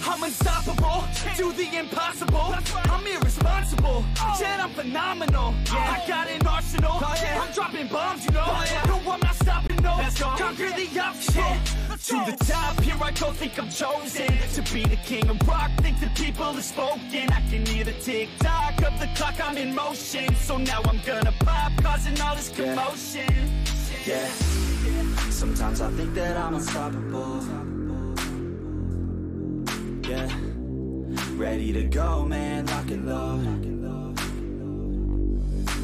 I'm unstoppable, do the impossible. I'm irresponsible, yet I'm phenomenal. I got an arsenal, I'm dropping bombs, you know. No, I'm not stopping, no. Conquer the obstacle. To the top, here I go, think I'm chosen to be the king of rock, think the people have spoken. I can hear the tick-tock of the clock, I'm in motion. So now I'm gonna pop, causing all this commotion. Yeah, sometimes I think that I'm unstoppable. Yeah, ready to go, man, lock and load.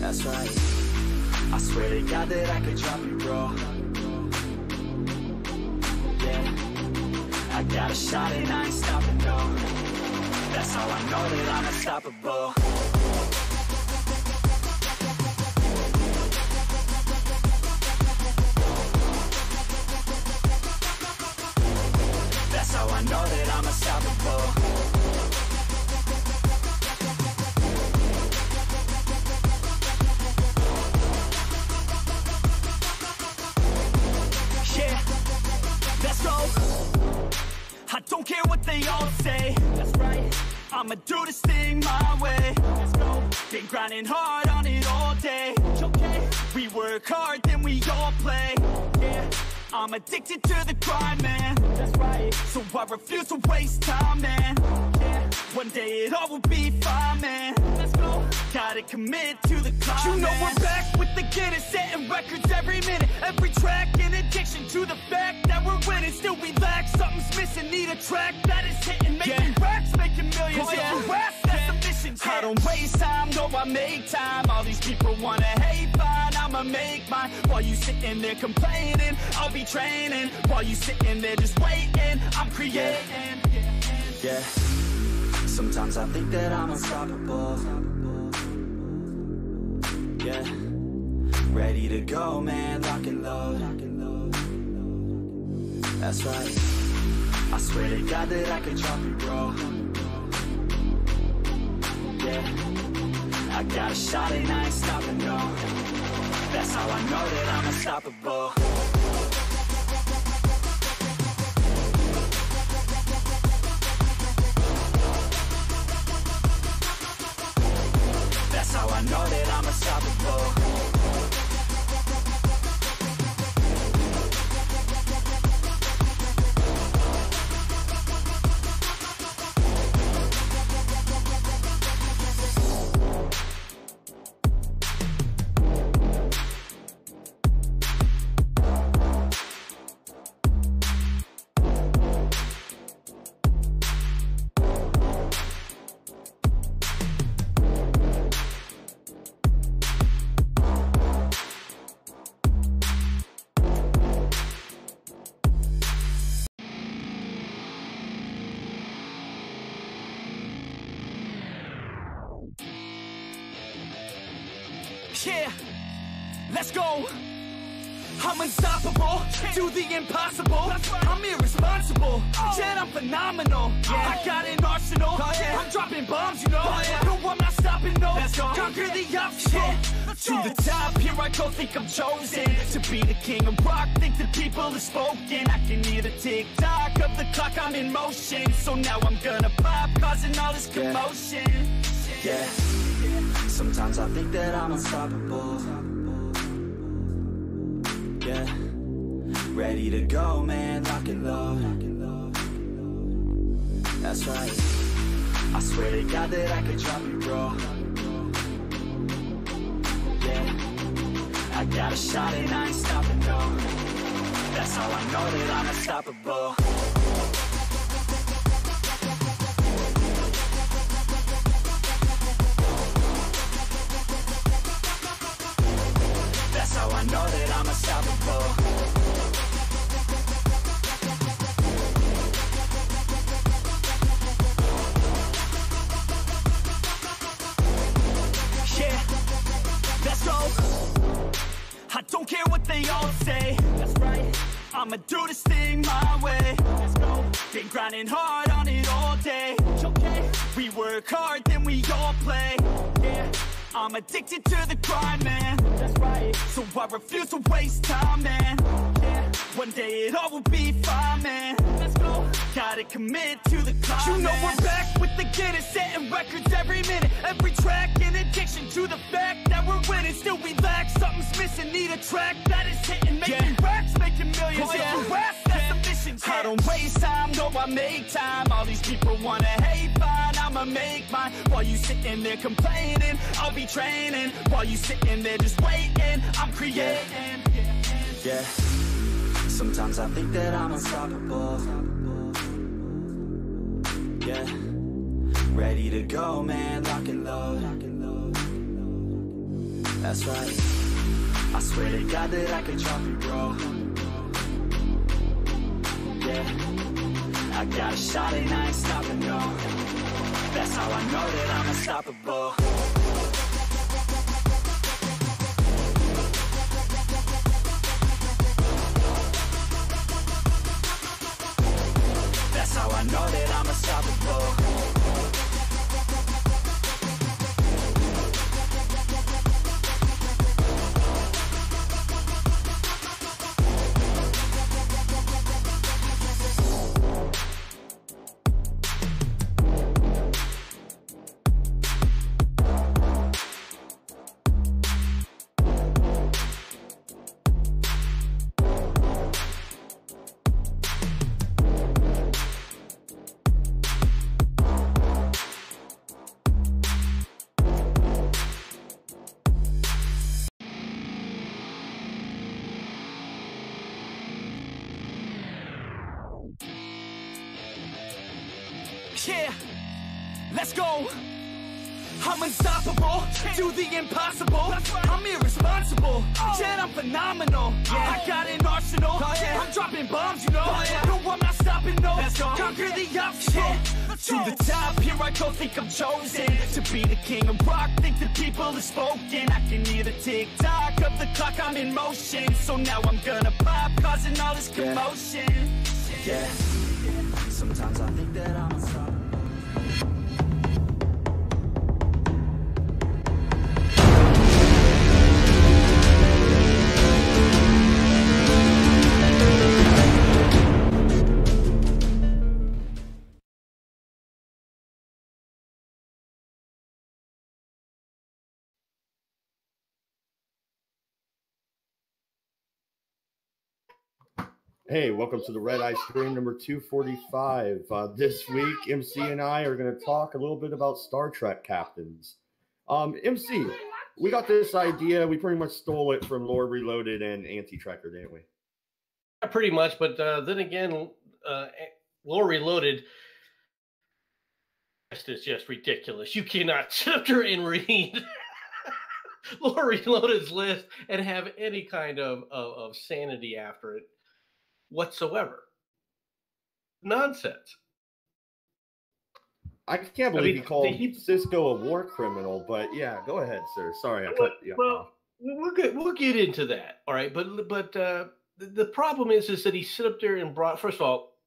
That's right, I swear to God that I could drop you, bro. Yeah, I got a shot and I ain't stopping, no. That's how I know that I'm unstoppable. That's how I know that I'm unstoppable. Yeah, let's go. I don't care what they all say. That's right, I'ma do this thing my way. Let's go. Been grinding hard on it all day. Okay, we work hard, then we all play. Yeah, I'm addicted to the grind, man. That's right, so I refuse to waste time, man. Yeah, one day it all will be fine, man. Let's go. Gotta commit to the climb, you know, man. We're back with the Guinness, setting records every minute, every track. In addiction to the fact that we're winning, still we lack, something's missing. Need a track that is hitting, making racks, making millions. That's the mission. I don't waste time, no, I make time. All these people wanna hate, fine, I'ma make mine. While you sitting there complaining, I'll be training. While you sitting there just waiting, I'm creating. Yeah, sometimes I think that I'm unstoppable. Yeah, ready to go, man, lock and load. That's right, I swear to God that I could drop you, bro. Yeah, I got a shot and I ain't stopping, no. That's how I know that I'm unstoppable. That's how I know that I'm unstoppable. Yeah, let's go. I'm unstoppable, do the impossible. I'm irresponsible, yet I'm phenomenal. I got an arsenal, I'm dropping bombs, you know. No, I'm not stopping, no. Conquer the obstacle. To the top, here I go, think I'm chosen to be the king of rock, think the people have spoken. I can hear the tick-tock of the clock, I'm in motion. So now I'm gonna pop, causing all this commotion. Yeah, sometimes I think that I'm unstoppable. Yeah, ready to go, man, lock and load. That's right, I swear to God that I could drop you, bro. Yeah, I got a shot and I ain't stopping, no. That's how I know that I'm unstoppable. That's how I know that I'm unstoppable. Yeah, let's go. I don't care what they all say. That's right, I'ma do this thing my way. Let's go. Been grinding hard on it all day. Okay, we work hard, then we all play. Yeah, I'm addicted to the grind, man. That's right, so I refuse to waste time, man. Yeah, one day it all will be fine, man. Let's go. gotta commit to the climb. You know we're back with the Guinness, setting records every minute, every track. In addiction to the fact that we're winning, still we lack something's missing. Need a track that is hitting, making racks, making millions. If you rap, that's the mission. I don't waste time, no, I make time. All these people wanna hate, fine, I'ma make mine. While you sitting there complaining, I'll be training. While you sitting there just waiting, I'm creating. Yeah, sometimes I think that I'm unstoppable. Yeah, ready to go, man, lock and load. That's right, I swear to God that I could drop it, bro. Yeah, I got a shot and I ain't stopping, no. That's how I know that I'm unstoppable. That's how I know that I'm unstoppable. Yeah, let's go. I'm unstoppable, do the impossible. I'm irresponsible, yet I'm phenomenal. I got an arsenal, I'm dropping bombs, you know. No, I'm not stopping, no. Conquer the obstacle. To the top, here I go, think I'm chosen to be the king of rock, think the people have spoken. I can hear the tick-tock of the clock, I'm in motion. So now I'm gonna pop, causing all this commotion. Yeah, sometimes I think that I'm unstoppable. Hey, welcome to the Redeye stream number 245. This week, MC and I are going to talk a little bit about Star Trek captains. MC, we got this idea. We pretty much stole it from Lore Reloaded and Anti-Trekker, didn't we? Pretty much, but then again, Lore Reloaded is just ridiculous. You cannot sit up there and read Lore Reloaded's list and have any kind of sanity after it whatsoever. Nonsense. I can't believe you called Cisco a war criminal, but yeah, go ahead, sir. Sorry, I cut you off. We'll get into that, all right? But the problem is that he sit up there and brought. First of all,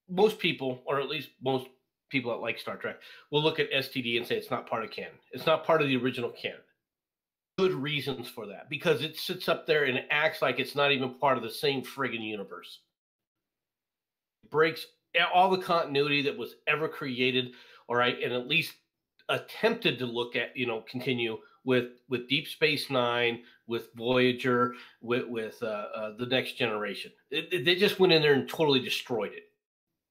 most people, or at least most people that like Star Trek, will look at STD and say it's not part of canon. It's not part of the original canon. Good reasons for that, because it sits up there and acts like it's not even part of the same friggin' universe. It breaks all the continuity that was ever created, all right, and at least attempted to look at, continue with Deep Space Nine, with Voyager, with the Next Generation. They just went in there and totally destroyed it.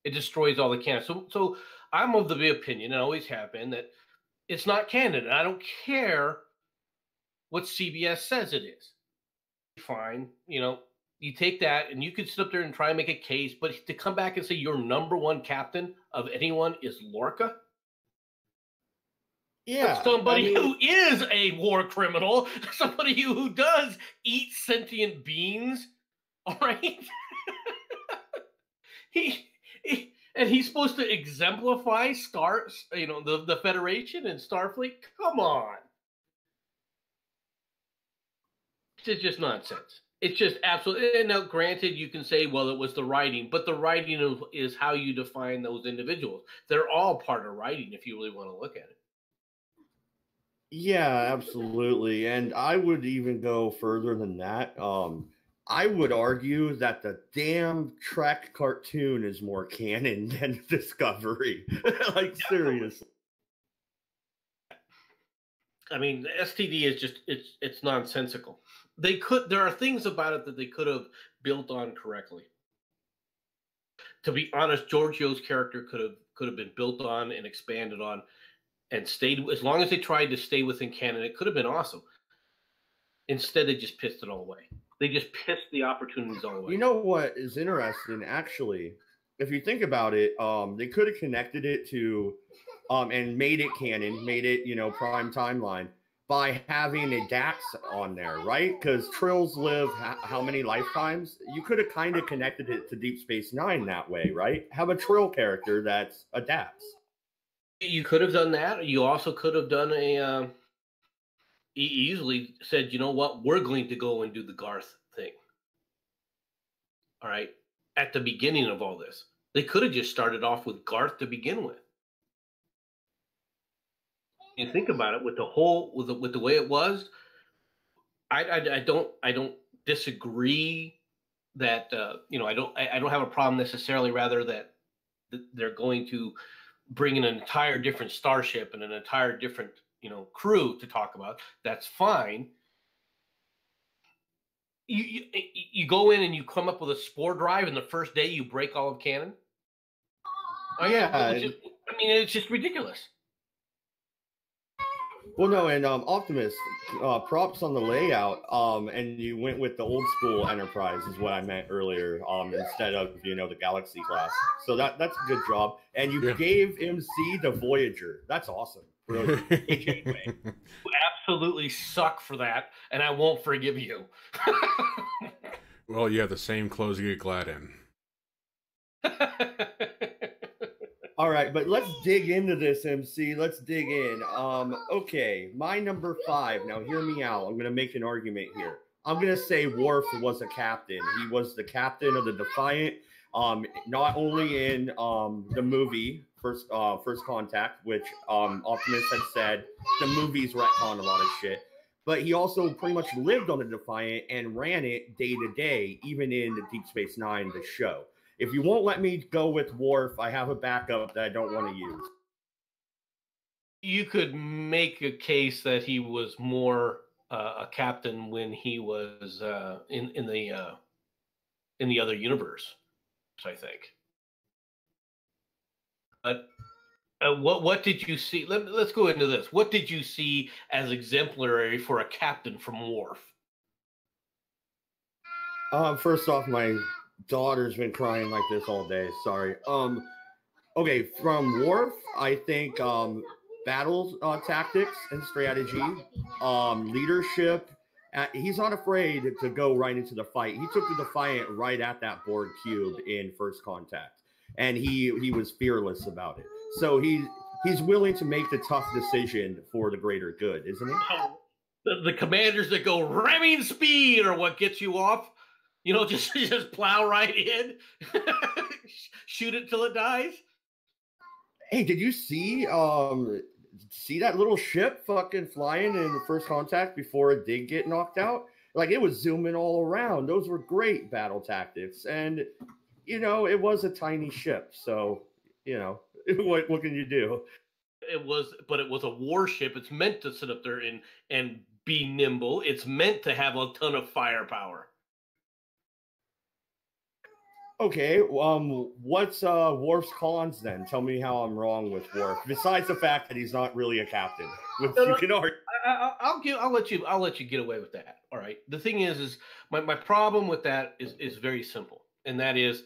It destroys all the canon. So I'm of the opinion, and always have been, that it's not canon. And I don't care what CBS says it is. Fine, you take that and you could sit up there and try and make a case, but to come back and say your number one captain of anyone is Lorca? Yeah. Somebody who is a war criminal, somebody who does eat sentient beings, all right? And he's supposed to exemplify the Federation and Starfleet? Come on. It's just nonsense. It's just absolutely. And now, granted, you can say, well, it was the writing, but the writing is how you define those individuals. They're all part of writing if you really want to look at it. Yeah, absolutely. And I would even go further than that. I would argue that the damn Trek cartoon is more canon than Discovery. Like, seriously. I mean, STD is just it's nonsensical. There are things about it that they could have built on correctly. To be honest, Giorgio's character could have been built on and expanded on and stayed, as long as they tried to stay within canon, it could have been awesome. Instead, they just pissed it all away. They just pissed the opportunities all away. You know what is interesting, actually? If you think about it, they could have connected it to, and made it canon, made it, prime timeline by having a Dax on there, right? Because Trills live how many lifetimes? You could have kind of connected it to Deep Space Nine that way, right? Have a Trill character that's a Dax. You could have done that. You also could have done easily said, you know what, we're going to go and do the Garth thing. All right. At the beginning of all this, they could have just started off with Garth to begin with. You think about it, with the way it was, I don't disagree that I don't have a problem necessarily, rather that they're going to bring in an entire different starship and an entire different crew to talk about. That's fine. You go in and you come up with a spore drive, and the first day you break all of canon. Oh yeah, it's just ridiculous. Well, no, and Optimus, props on the layout, and you went with the old school Enterprise is what I meant earlier, instead of, the Galaxy class. So that's a good job. And you gave MC the Voyager. That's awesome. Brilliant. You absolutely suck for that, and I won't forgive you. Well, you have the same clothes you get glad in. All right, but let's dig into this, MC. Let's dig in. Okay, my number 5. Now, hear me out. I'm going to make an argument here. I'm going to say Worf was a captain. He was the captain of the Defiant, not only in the movie First Contact, which Optimus had said the movies retcon a lot of shit, but he also pretty much lived on the Defiant and ran it day to day, even in the Deep Space Nine, the show. If you won't let me go with Worf, I have a backup that I don't want to use. You could make a case that he was more a captain when he was in the other universe, I think. But what did you see? Let's go into this. What did you see as exemplary for a captain from Worf? First off, my daughter's been crying like this all day. Sorry. Okay, from Worf, I think battle tactics and strategy, leadership. He's not afraid to go right into the fight. He took the Defiant right at that Borg cube in First Contact, and he was fearless about it. So he's willing to make the tough decision for the greater good, isn't he? The commanders that go ramming speed are what gets you off. Just plow right in, shoot it till it dies. Hey, did you see that little ship fucking flying in the First Contact before it did get knocked out? Like, it was zooming all around. Those were great battle tactics, and it was a tiny ship, so what can you do? But it was a warship. It's meant to sit up there and be nimble. It's meant to have a ton of firepower. Okay, what's Worf's cons then? Tell me how I'm wrong with Worf. Besides the fact that he's not really a captain, which you can argue. I'll let you get away with that. All right. The thing is my problem with that is very simple, and that is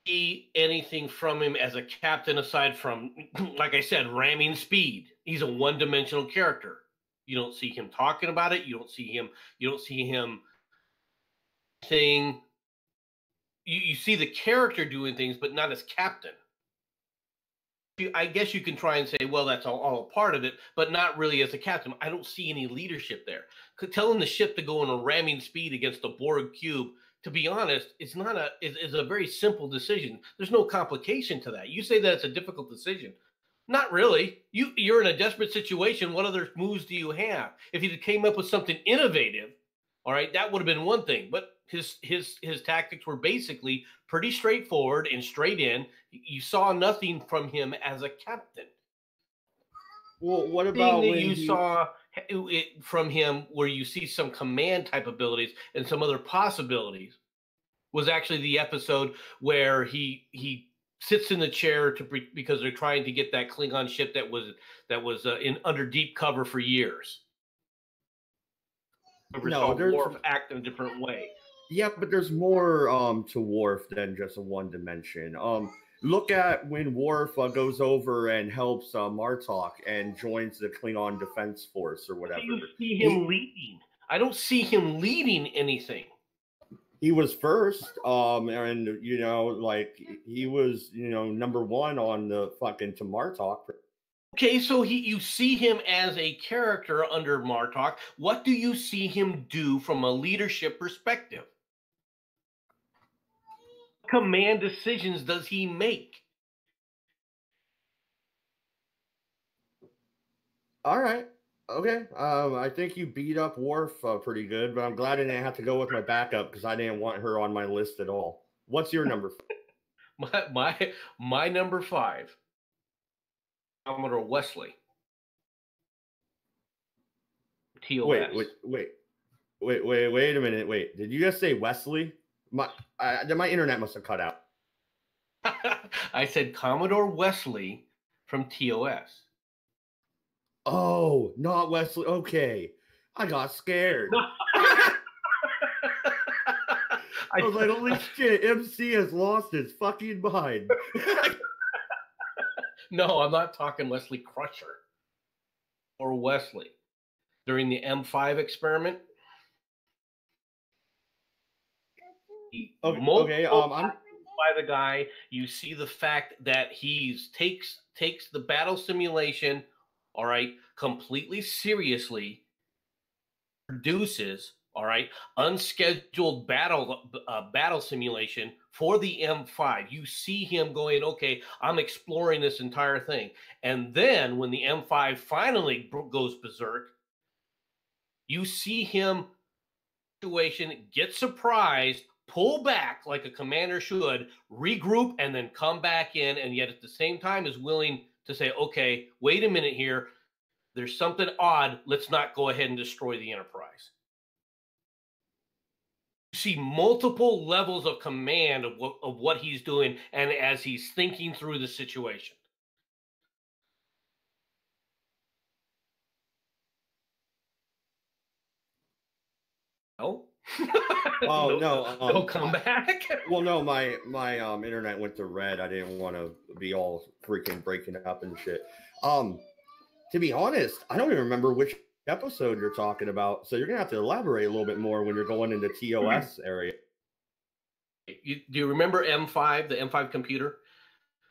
see anything from him as a captain aside from, like I said, ramming speed. He's a one-dimensional character. You don't see him talking about it. You don't see him saying. You see the character doing things, but not as captain. I guess you can try and say, well, that's all a part of it, but not really as a captain. I don't see any leadership there. Telling the ship to go in a ramming speed against the Borg cube, to be honest, it's a very simple decision. There's no complication to that. You say that it's a difficult decision. Not really. You're in a desperate situation. What other moves do you have? If you came up with something innovative, all right, that would have been one thing. But his tactics were basically pretty straightforward and straight in. You saw nothing from him as a captain. Well, what about when you saw it from him where you see some command type abilities and some other possibilities was actually the episode where he sits in the chair because they're trying to get that Klingon ship that was in under deep cover for years. No, there's Worf act in a different way. Yeah, but there's more to Worf than just a one dimension. Look at when Worf goes over and helps Martok and joins the Klingon Defense Force or whatever. You see him leading. I don't see him leading anything. He was first, and you know, like he was, you know, number one on the fucking to Martok. Okay, so you see him as a character under Martok. What do you see him do from a leadership perspective? Command decisions does he make? All right. Okay. I think you beat up Worf pretty good, but I'm glad I didn't have to go with my backup because I didn't want her on my list at all. What's your number? my number 5. Commodore Wesley. TOS. Wait a minute. Wait, did you just say Wesley? My internet must have cut out. I said Commodore Wesley from TOS. Oh, not Wesley. Okay. I got scared. I was like, holy shit, MC has lost his fucking mind. No, I'm not talking Wesley Crusher or Wesley. During the M5 experiment, okay. By the guy, you see the fact that he takes the battle simulation, all right, completely seriously, produces, all right, unscheduled battle simulation for the M5. You see him going, okay, I'm exploring this entire thing. And then when the M5 finally goes berserk, you see him get surprised, pull back like a commander should, regroup, and then come back in, and yet at the same time is willing to say, okay, wait a minute here. There's something odd. Let's not go ahead and destroy the Enterprise. You see multiple levels of command of what he's doing and as he's thinking through the situation. No? Oh, no. Don't come back? Well, no, my internet went to red. I didn't want to be all freaking breaking up and shit. To be honest, I don't even remember which episode you're talking about. So you're going to have to elaborate a little bit more when you're going into TOS area. Do you remember M5, the M5 computer?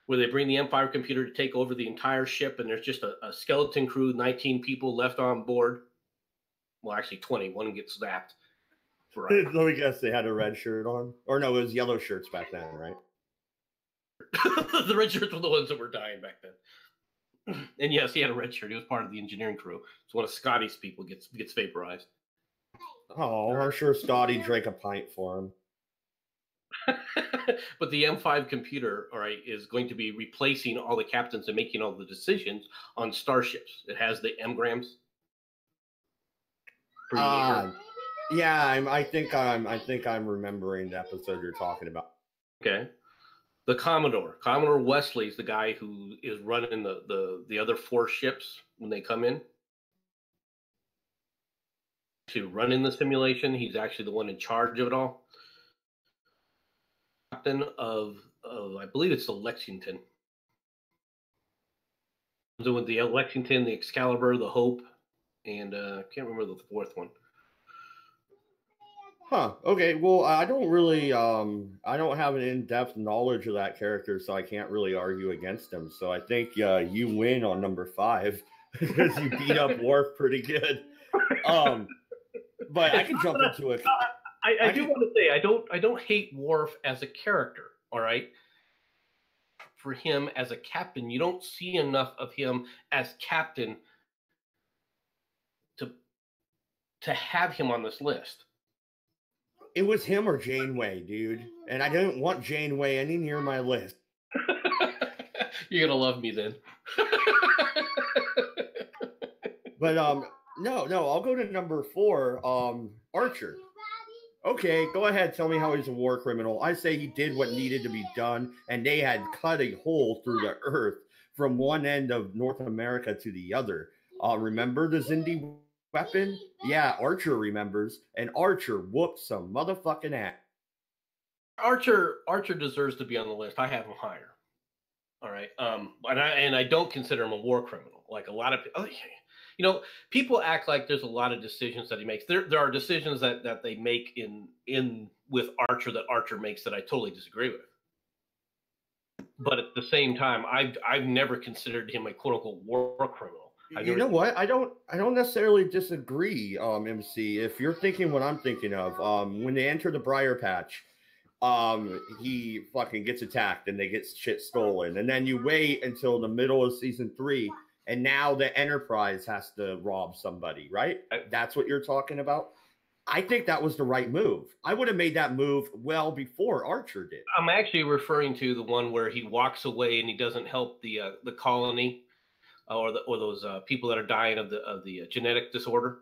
Where they bring the M5 computer to take over the entire ship and there's just a skeleton crew, 19 people left on board. Well, actually 20. One gets zapped. Right. Let me guess, they had a red shirt on? Or no, it was yellow shirts back then, right? The red shirts were the ones that were dying back then. And yes, he had a red shirt. He was part of the engineering crew. So one of Scotty's people gets vaporized. Oh, I'm sure Scotty drank a pint for him. But the M5 computer, all right, is going to be replacing all the captains and making all the decisions on starships. It has the engrams. Yeah, I think I'm remembering the episode you're talking about. Okay. The Commodore Wesley is the guy who is running the other 4 ships when they come in. To run in the simulation, he's actually the one in charge of it all. Captain of I believe it's the Lexington. So with the Lexington, the Excalibur, the Hope, and I can't remember the 4th one. Huh. Okay. Well, I don't really, I don't have an in-depth knowledge of that character, so I can't really argue against him. So I think you win on number 5 because you beat up Worf pretty good. But I can jump into it. I do want to say I don't hate Worf as a character. All right. For him as a captain, you don't see enough of him as captain to have him on this list. It was him or Janeway, dude. And I didn't want Janeway any near my list. You're gonna love me then. But no, I'll go to number 4, Archer. Okay, go ahead. Tell me how he's a war criminal. I say he did what needed to be done, and they had cut a hole through the earth from one end of North America to the other. Remember the Xindi weapon? Yeah, Archer remembers, and Archer whooped some motherfucking ass. Archer deserves to be on the list. I have him higher. All right. And I don't consider him a war criminal. Like a lot of people, you know, people act like there's a lot of decisions that he makes. There are decisions that they make in with Archer that Archer makes that I totally disagree with. But at the same time, I've never considered him a quote unquote war criminal. You know what? I don't necessarily disagree, MC. If you're thinking what I'm thinking of, when they enter the Briar Patch, he fucking gets attacked and they get shit stolen, and then you wait until the middle of season 3, and now the Enterprise has to rob somebody, right? That's what you're talking about. I think that was the right move. I would have made that move well before Archer did. I'm actually referring to the one where he walks away and he doesn't help the colony or those people that are dying of the genetic disorder.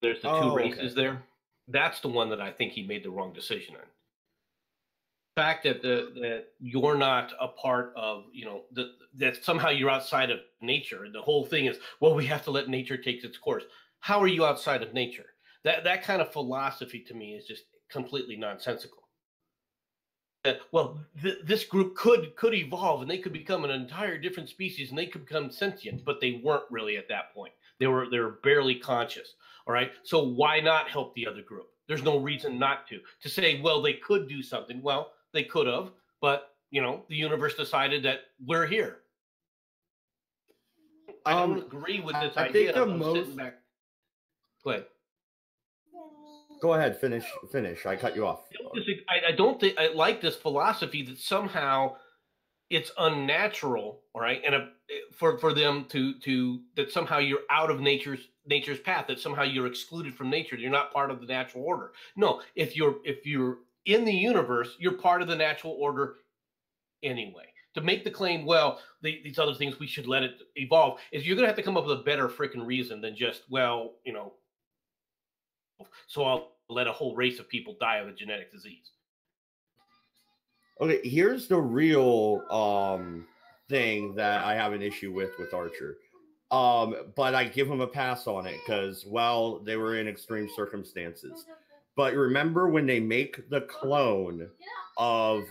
There's the two races there. That's the one that I think he made the wrong decision on. The fact that you're not a part of, you know, that somehow you're outside of nature, and the whole thing is, well, we have to let nature take its course. How are you outside of nature? That kind of philosophy to me is just completely nonsensical. This group could evolve and they could become an entire different species and they could become sentient, but they weren't really at that point. They were barely conscious. All right. So why not help the other group? There's no reason not to say, well, they could do something. Well, they could have, but you know, the universe decided that we're here. I don't agree with this idea. Sitting back. Go ahead. Go ahead. Finish. I cut you off. I don't think I like this philosophy that somehow it's unnatural, all right, and for them to that somehow you're out of nature's path, that somehow you're excluded from nature, you're not part of the natural order. No, if you're in the universe, you're part of the natural order anyway. To make the claim, well, these other things, we should let it evolve, is you're going to have to come up with a better freaking reason than just, well, you know, so I'll let a whole race of people die of a genetic disease. Okay, here's the real thing that I have an issue with Archer. But I give him a pass on it because, well, they were in extreme circumstances. But remember when they make the clone of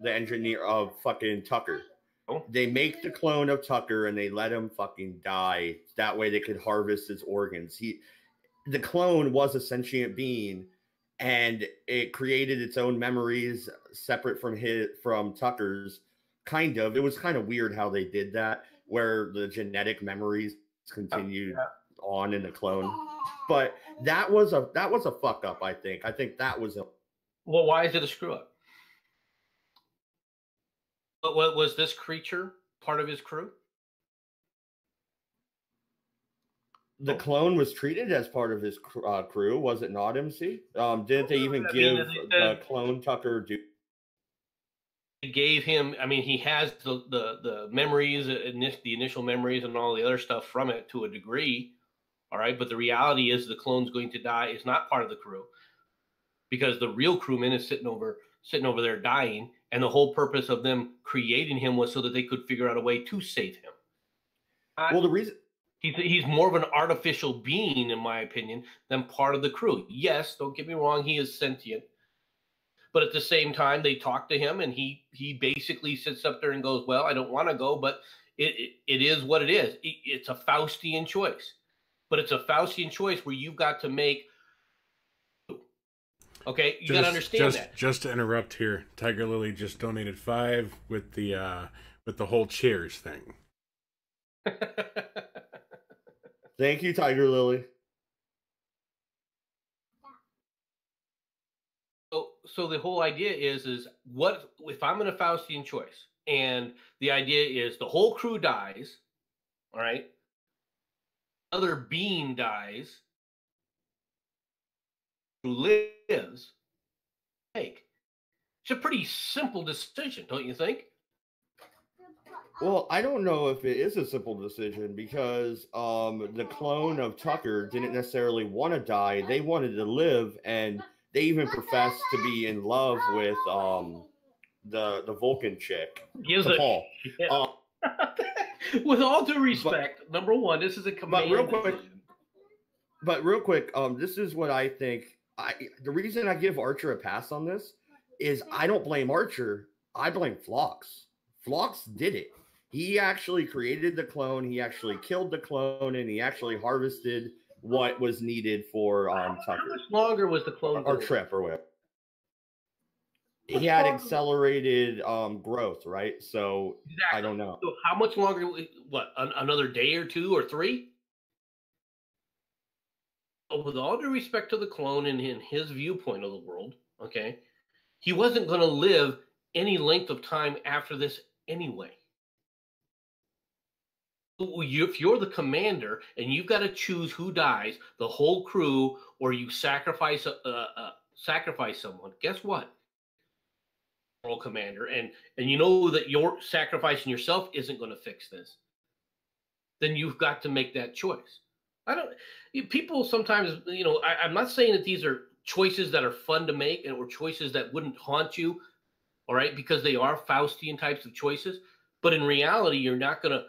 the engineer of fucking Tucker? They make the clone of Tucker and they let him fucking die. That way they could harvest his organs. The clone was a sentient being, and it created its own memories separate from Tucker's. Kind of. It was kind of weird how they did that, where the genetic memories continued on in the clone. But that was a fuck up, I think. I think that was a. Well, why is it a screw up? But what was this creature part of his crew? The clone was treated as part of his crew, was it not, MC? Didn't they even give the clone Tucker? They gave him. I mean, he has the memories, the initial memories, and all the other stuff from it to a degree. All right, but the reality is the clone's going to die. Is not part of the crew because the real crewman is sitting over there dying, and the whole purpose of them creating him was so that they could figure out a way to save him. Well, the reason. He's more of an artificial being, in my opinion, than part of the crew. Yes, don't get me wrong, he is sentient. But at the same time, they talk to him, and he basically sits up there and goes, well, I don't want to go, but it is what it is. It's a Faustian choice. But it's a Faustian choice where you've got to make... Okay, you got to understand that. Just to interrupt here, Tiger Lily just donated 5 with the whole cheers thing. Thank you, Tiger Lily. So the whole idea is what if I'm in a Faustian choice, and the idea is the whole crew dies, all right? Other being dies, lives make. It's a pretty simple decision, don't you think? Well, I don't know if it is a simple decision because the clone of Tucker didn't necessarily want to die. They wanted to live, and they even professed to be in love with the Vulcan chick, Paul. Yeah. With all due respect, number one, this is a command. But real quick, this is what I think. The reason I give Archer a pass on this is I don't blame Archer. I blame Phlox. Phlox did it. He actually created the clone. He actually killed the clone, and he actually harvested what was needed for Tucker. How much longer was the clone? Or Trip, or whatever. He had accelerated growth, right? So exactly. I don't know. So how much longer? What, another day or 2 or 3? With all due respect to the clone and in his viewpoint of the world, okay, he wasn't going to live any length of time after this anyway. If you're the commander and you've got to choose who dies, the whole crew, or you sacrifice someone, guess what? World commander, and you know that your sacrificing yourself isn't going to fix this. Then you've got to make that choice. People sometimes, I'm not saying that these are choices that are fun to make or choices that wouldn't haunt you, all right, because they are Faustian types of choices. But in reality, you're going to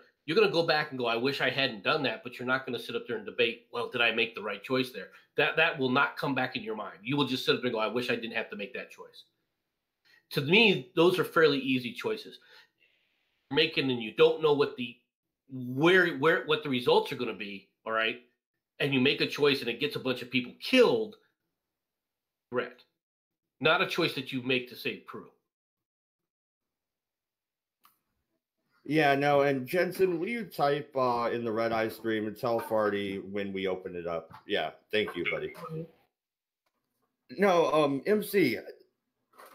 go back and go, I wish I hadn't done that, but you're not going to sit up there and debate, well, did I make the right choice there? That will not come back in your mind. You will just sit up there and go, I wish I didn't have to make that choice. To me, those are fairly easy choices. You're making, and you don't know what the results are going to be, all right? And you make a choice and it gets a bunch of people killed, regret. Not a choice that you make to save crew. Yeah, no, and Jensen, will you type in the Redeye stream and tell Farty when we open it up? Yeah, thank you, buddy. No, MC,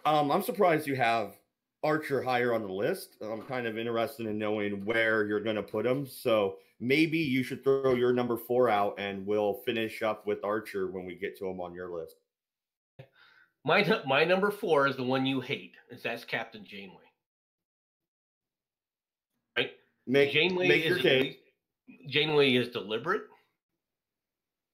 I'm surprised you have Archer higher on the list. I'm kind of interested in knowing where you're going to put him. So maybe you should throw your number 4 out and we'll finish up with Archer when we get to him on your list. My number 4 is the one you hate. That's Captain Janeway. Right? Make your case. Janeway is deliberate.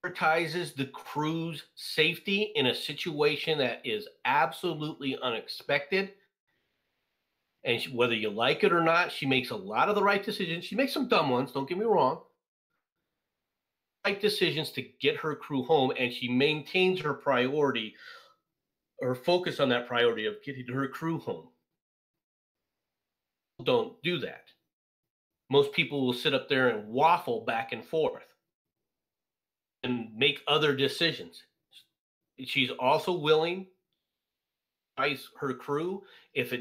Prioritizes the crew's safety in a situation that is absolutely unexpected. And whether you like it or not, she makes a lot of the right decisions. She makes some dumb ones, don't get me wrong. Right decisions to get her crew home, and she maintains her priority, or focus on that priority of getting her crew home. Don't do that. Most people will sit up there and waffle back and forth and make other decisions. She's also willing to sacrifice her crew if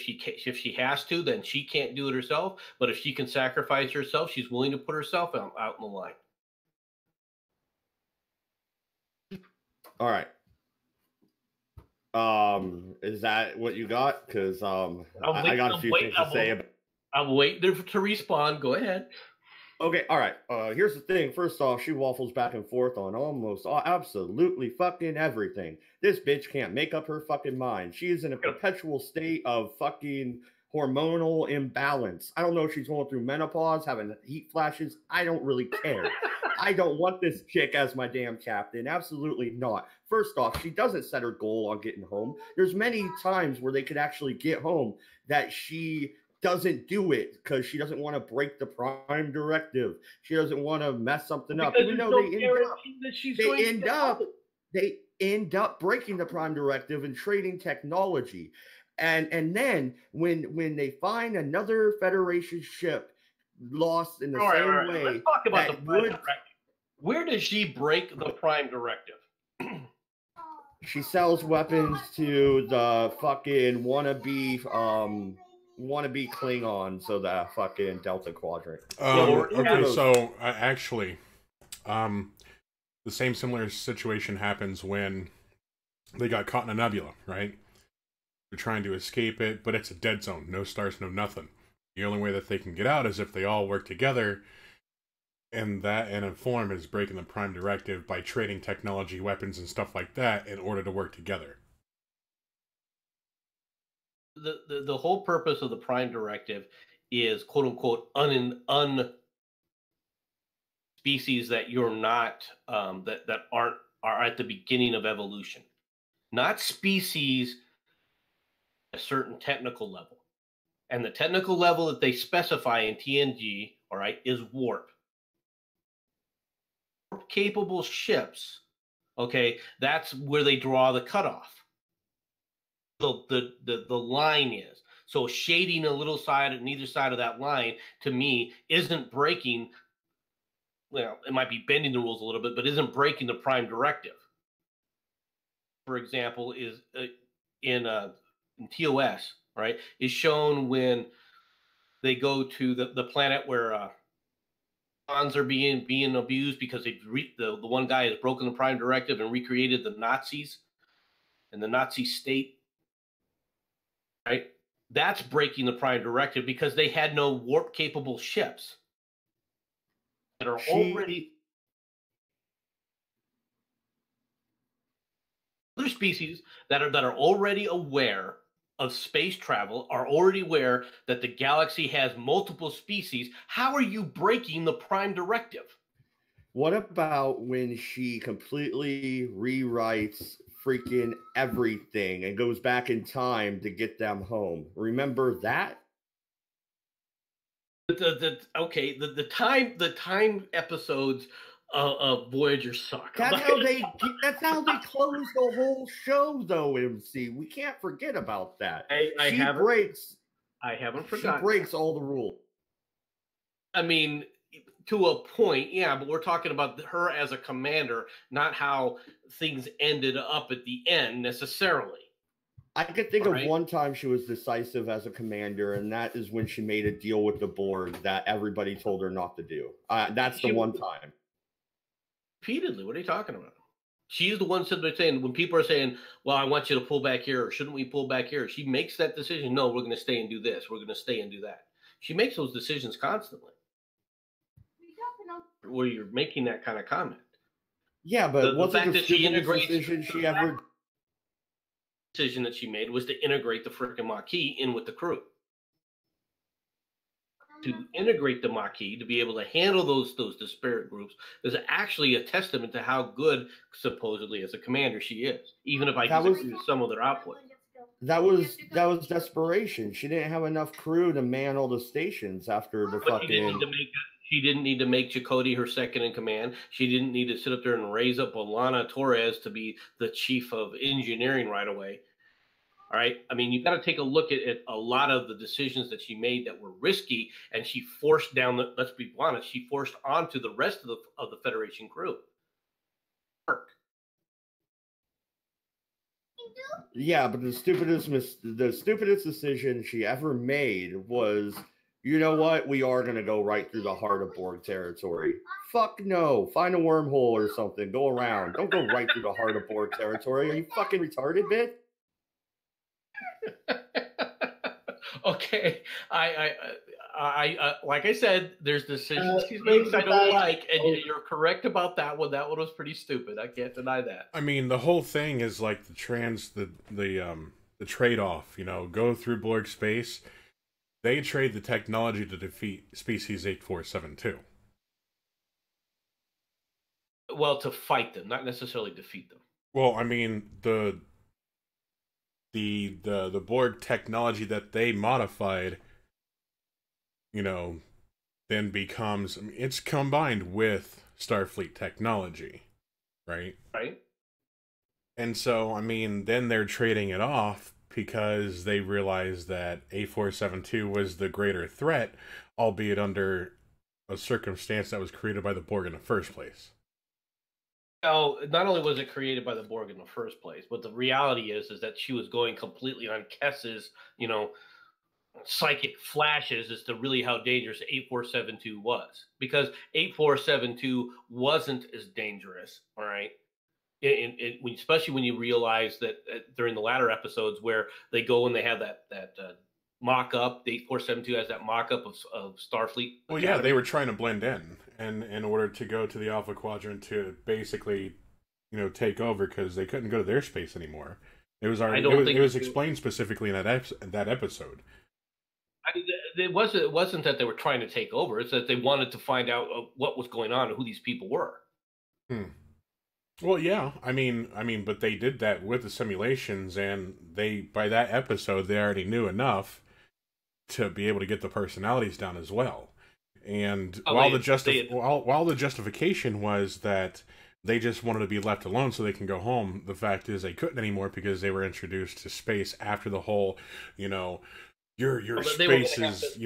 she has to, then she can't do it herself. But if she can sacrifice herself, she's willing to put herself out in the line. All right. Is that what you got? Because I got a few things to say about. I'm waiting to respond. Go ahead. Okay, all right. Here's the thing. First off, she waffles back and forth on almost absolutely fucking everything. This bitch can't make up her fucking mind. She is in a perpetual state of fucking hormonal imbalance. I don't know if she's going through menopause, having heat flashes. I don't really care. I don't want this chick as my damn captain. Absolutely not. First off, she doesn't set her goal on getting home. There's many times where they could actually get home that she doesn't do it because she doesn't want to break the Prime Directive. She doesn't want to mess something up. Even though they end up breaking the Prime Directive and trading technology. And then when they find another Federation ship lost in the same way. Let's talk about the Prime Directive. Where does she break the Prime Directive? She sells weapons to the fucking wannabe Klingons, so the fucking Delta Quadrant. Okay, so actually, the same similar situation happens when they got caught in a nebula, right? They're trying to escape it, but it's a dead zone. No stars, no nothing. The only way that they can get out is if they all work together And that, in a form, is breaking the Prime Directive by trading technology, weapons, and stuff like that in order to work together. The whole purpose of the Prime Directive is quote unquote species that you're not that are at the beginning of evolution, not species at a certain technical level. And the technical level that they specify in TNG, all right, is warp. Warp capable ships, okay, that's where they draw the cutoff. The line is. So shading a little side on either side of that line, to me, isn't breaking, well, it might be bending the rules a little bit, but isn't breaking the Prime Directive. For example, is in TOS, right, is shown when they go to the planet where pawns are being abused because the one guy has broken the Prime Directive and recreated the Nazis and the Nazi state, right? That's breaking the Prime Directive because they had no warp capable ships that are already other species that are already aware of space travel, are already aware that the galaxy has multiple species. How are you breaking the Prime Directive? What about when she completely rewrites freaking everything and goes back in time to get them home? Remember that? The time episodes of Voyager suck. That's how they close the whole show, though. MC, we can't forget about that. I haven't forgotten. She breaks all the rules. I mean, to a point, yeah, but we're talking about her as a commander, not how things ended up at the end necessarily. I could think of one time she was decisive as a commander, and that is when she made a deal with the Borg that everybody told her not to do. That's the one time. Repeatedly, what are you talking about? She's the one sitting there saying, when people are saying, well, I want you to pull back here, or shouldn't we pull back here? She makes that decision. No, we're going to stay and do this. We're going to stay and do that. She makes those decisions constantly. Where you're making that kind of comment. Yeah, but the fact that she integrates decision she ever decision that she made was to integrate the frickin' Maquis in with the crew. To integrate the Maquis, to be able to handle those disparate groups, is actually a testament to how good, supposedly, as a commander she is. Even if I disagree with some of their output. That was desperation. She didn't have enough crew to man all the stations after the fucking. She didn't need to make Chakotay her second in command. She didn't need to sit up there and raise up Alana Torres to be the chief of engineering right away. All right. I mean, you've got to take a look at a lot of the decisions that she made that were risky, and she forced down let's be honest, she forced onto the rest of the Federation crew. Yeah, but the stupidest decision she ever made was, you know what? We are going to go right through the heart of Borg territory. Fuck no. Find a wormhole or something. Go around. Don't go right through the heart of Borg territory. Are you fucking retarded, bitch? Okay. I like I said, there's decisions she makes I don't like, and you're correct about that one. That one was pretty stupid. I can't deny that. I mean, the whole thing is like the trade-off, go through Borg space. They trade the technology to defeat species 8472. Well, to fight them, not necessarily defeat them. Well, I mean, the Borg technology that they modified, then becomes, it's combined with Starfleet technology, right? Right. And so, I mean, then they're trading it off because they realized that 8472 was the greater threat, albeit under a circumstance that was created by the Borg in the first place. Well, not only was it created by the Borg in the first place, but the reality is that she was going completely on Kess's, psychic flashes as to really how dangerous 8472 was. Because 8472 wasn't as dangerous, all right? Especially when you realize that during the latter episodes where they go and they have that mock-up. The 8472 has that mock-up of Starfleet. Well, yeah, they were trying to blend in, and in order to go to the Alpha Quadrant to basically, take over, because they couldn't go to their space anymore. It was it was explained specifically in that episode. It wasn't that they were trying to take over. It's that they wanted to find out what was going on and who these people were. Well, yeah, I mean, but they did that with the simulations, and by that episode they already knew enough to be able to get the personalities down as well. And while the justification was that they just wanted to be left alone so they can go home, the fact is they couldn't anymore because they were introduced to space after the whole, your space is,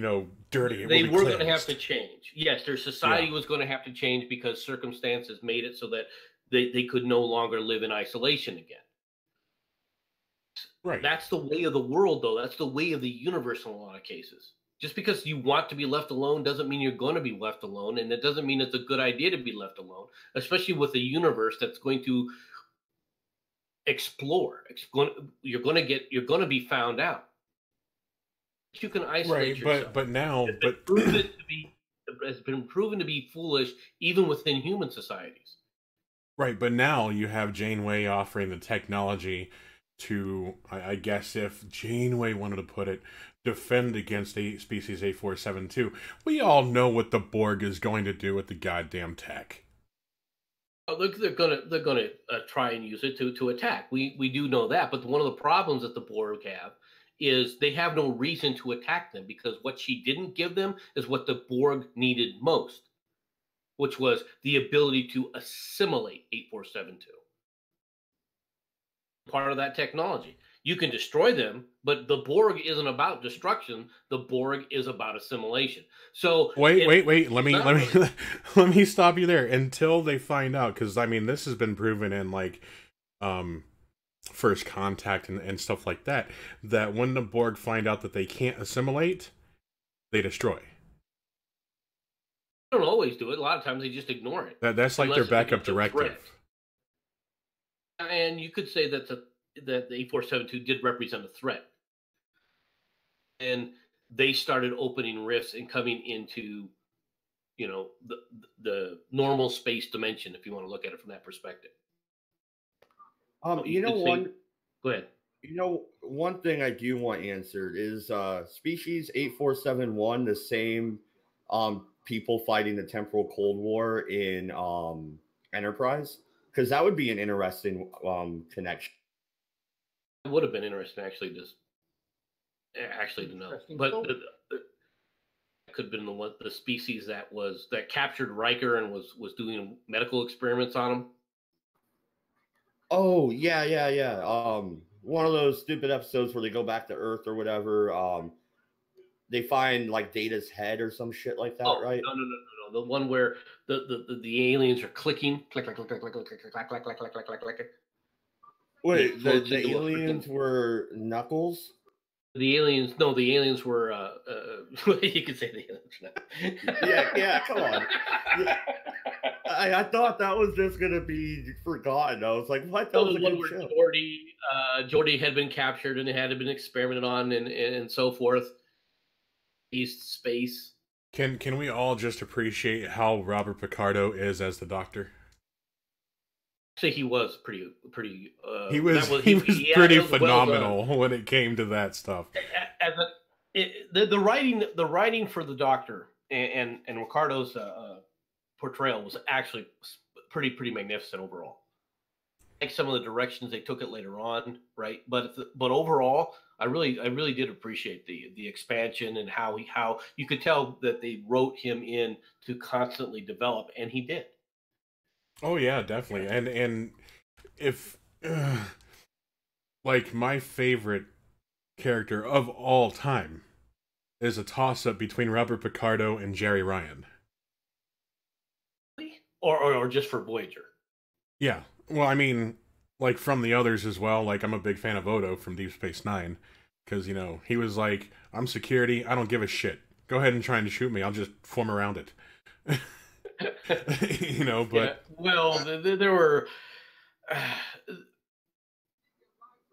dirty. They were going to have to change. Yes, their society was going to have to change because circumstances made it so that they could no longer live in isolation again. Right. That's the way of the world, though. That's the way of the universe in a lot of cases. Just because you want to be left alone doesn't mean you're going to be left alone, and it doesn't mean it's a good idea to be left alone, especially with a universe that's going to explore. You're going to be found out. You can isolate yourself. But now, has been proven to be foolish even within human societies. Right, but now you have Janeway offering the technology to, I guess if Janeway wanted to put it, defend against a species A472. We all know what the Borg is going to do with the goddamn tech. Oh, they're gonna try and use it to attack. We do know that, but one of the problems that the Borg have is they have no reason to attack them, because what she didn't give them is what the Borg needed most, which was the ability to assimilate 8472. Part of that technology. You can destroy them, but the Borg isn't about destruction. The Borg is about assimilation. So wait. Let me stop you there until they find out, because I mean this has been proven in like First Contact and stuff like that. That when the Borg find out that they can't assimilate, they destroy. They don't always do it. A lot of times they just ignore it. That's like their backup directive. And you could say that the 8472 did represent a threat. And they started opening rifts and coming into, the normal space dimension, if you want to look at it from that perspective. Go ahead. One thing I do want answered is species 8471 the same people fighting the temporal Cold War in Enterprise? Because that would be an interesting connection. It would have been interesting actually to know. But it could have been the species that captured Riker and was doing medical experiments on him. Oh, yeah. One of those stupid episodes where they go back to Earth or whatever. They find like Data's head or some shit like that, right? No. The one where the aliens are clicking, click. Wait, the aliens were Knuckles? The aliens were. You could say the aliens. Yeah, come on. Yeah. I thought that was just gonna be forgotten. I was like, what? That was the one where Geordi had been captured and it had been experimented on and so forth. East space. Can we all just appreciate how Robert Picardo is as the Doctor? Actually, he was pretty. He was pretty phenomenal when it came to that stuff. The writing for the Doctor and Ricardo's portrayal was actually pretty magnificent overall. Like some of the directions they took it later on, right? But overall, I really did appreciate the expansion and how you could tell that they wrote him in to constantly develop, and he did. Oh yeah, definitely. And if like my favorite character of all time is a toss-up between Robert Picardo and Jerry Ryan. Or just for Voyager. Yeah. Well, I mean, like from the others as well. Like I'm a big fan of Odo from Deep Space Nine, because he was like, "I'm security. I don't give a shit. Go ahead and try and shoot me. I'll just form around it." But yeah. Well, there were.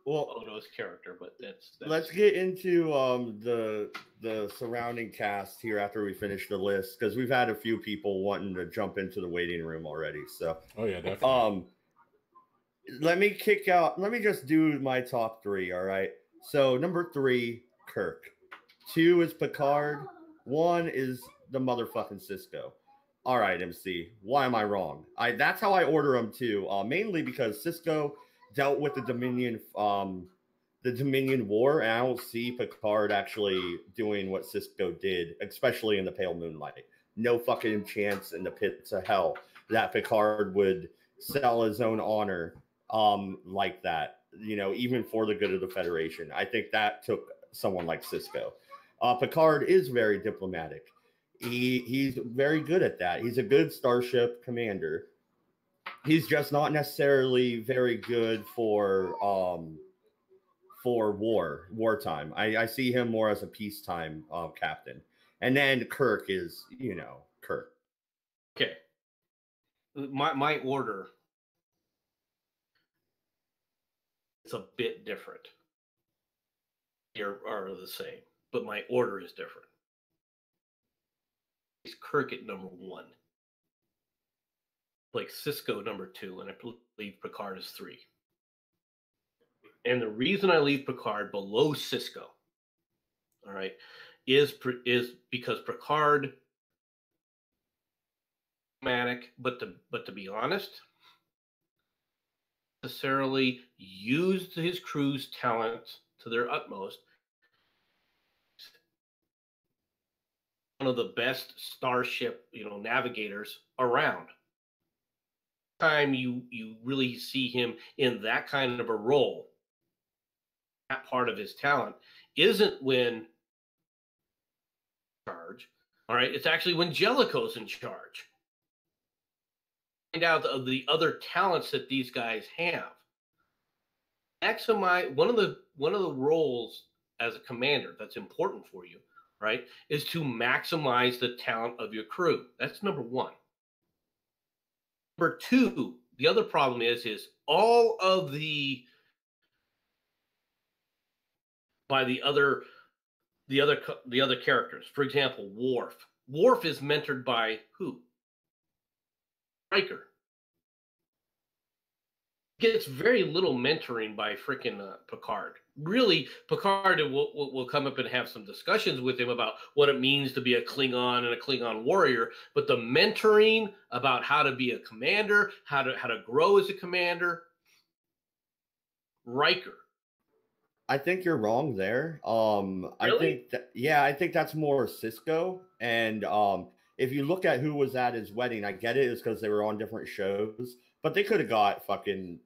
Odo's character, but that's let's get into the surrounding cast here after we finish the list, because we've had a few people wanting to jump into the waiting room already. So oh yeah, definitely. Let me just do my top 3. All right. So number 3, Kirk. 2 is Picard. 1 is the motherfucking Cisco. All right, MC. Why am I wrong? That's how I order them too. Mainly because Cisco dealt with the Dominion War, and I don't see Picard actually doing what Cisco did, especially in the Pale Moonlight. No fucking chance in the pits of hell that Picard would sell his own honor like that, even for the good of the Federation. I think that took someone like Cisco. Picard is very diplomatic. He's very good at that. He's a good starship commander. He's just not necessarily very good for wartime. I see him more as a peacetime captain. And then Kirk is, Kirk. Okay. My order is a bit different. Are the same, but my order is different. It's Kirk at number 1, like Cisco number 2, and I believe Picard is 3. And the reason I leave Picard below Cisco, all right, is because Picard, dramatic, but to be honest, necessarily used his crew's talent to their utmost. One of the best starship, navigators around. Time you really see him in that kind of a role, that part of his talent isn't when charge. All right, it's actually when Jellicoe's in charge. Find out of the other talents that these guys have. Maximize one of the roles as a commander that's important for you, right, is to maximize the talent of your crew. That's number 1. Number 2, the other problem is all of the other characters. For example, Worf. Worf is mentored by who? Riker. Gets very little mentoring by freaking Picard. Really, Picard will come up and have some discussions with him about what it means to be a Klingon and a Klingon warrior, but the mentoring about how to be a commander, how to grow as a commander, Riker. I think you're wrong there. Really? I think that's more Cisco. And if you look at who was at his wedding, I get it. It's because they were on different shows. But they could have got fucking,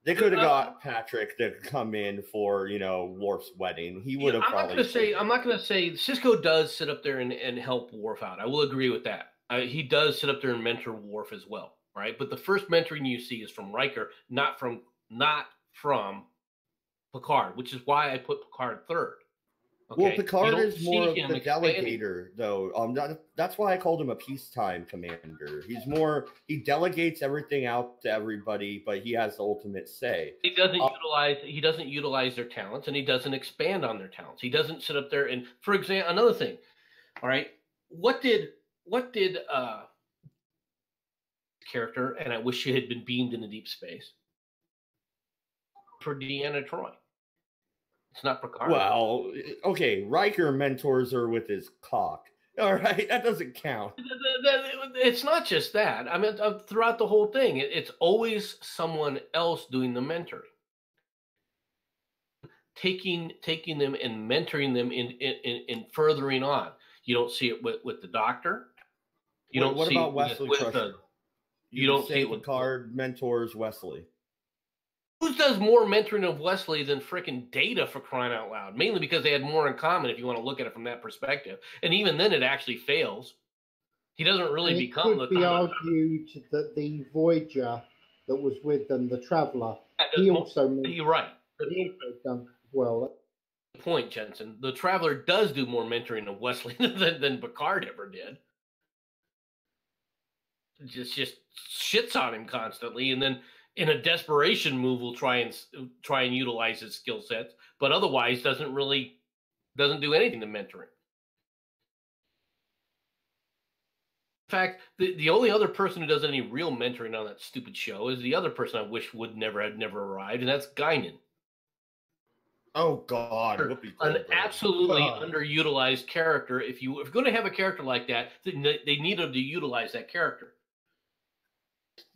they could have got Patrick to come in for, Worf's wedding. He would have probably. I'm not going to say Cisco does sit up there and help Worf out. I will agree with that. He does sit up there and mentor Worf as well, right? But the first mentoring you see is from Riker, not from Picard, which is why I put Picard 3rd. Okay. Well, Picard is more of the delegator, though. That's why I called him a peacetime commander. He delegates everything out to everybody, but he has the ultimate say. He doesn't utilize their talents, and he doesn't expand on their talents. He doesn't sit up there and, for example, another thing. All right, what did character? And I wish she had been beamed into deep space for Deanna Troi. It's not Picard. Well, okay, Riker mentors her with his cock. All right, that doesn't count. It's not just that. I mean, throughout the whole thing, it's always someone else doing the mentoring. Taking them and mentoring them in furthering on. You don't see it with the Doctor. What about Wesley Crusher? You don't see it with Picard mentors Wesley. Who does more mentoring of Wesley than frickin' Data, for crying out loud? Mainly because they had more in common, if you want to look at it from that perspective. And even then, it actually fails. He doesn't really become the. It could be argued that the Voyager that was with them, the Traveller, you're right. He also done well. Point, Jensen. The Traveller does do more mentoring of Wesley than Picard ever did. Just shits on him constantly, and then in a desperation move will try and utilize his skill sets, but otherwise doesn't do anything to mentoring. In fact, the only other person who does any real mentoring on that stupid show is the other person I wish had never arrived, and that's Guinan. Oh God, an absolutely underutilized character. If you're going to have a character like that, they needed to utilize that character,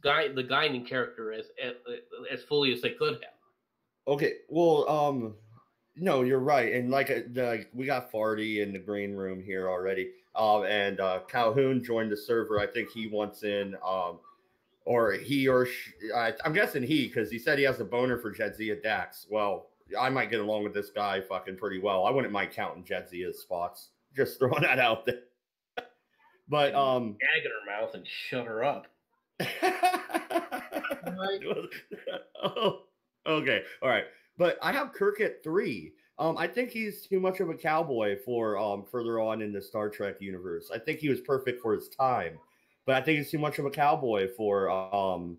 the Guinan character as fully as they could have. Okay, well, no, you're right, and like we got Farty in the green room here already, and Calhoun joined the server. I think he wants in, or he or she, I'm guessing he, because he said he has a boner for Jedzia Dax. Well, I might get along with this guy fucking pretty well. I wouldn't mind counting Jedzia's spots. Just throwing that out there. But gag in her mouth and shut her up. Oh, okay, all right. But I have Kirk at 3. I think he's too much of a cowboy for further on in the Star Trek universe. I think he was perfect for his time, but I think he's too much of a cowboy for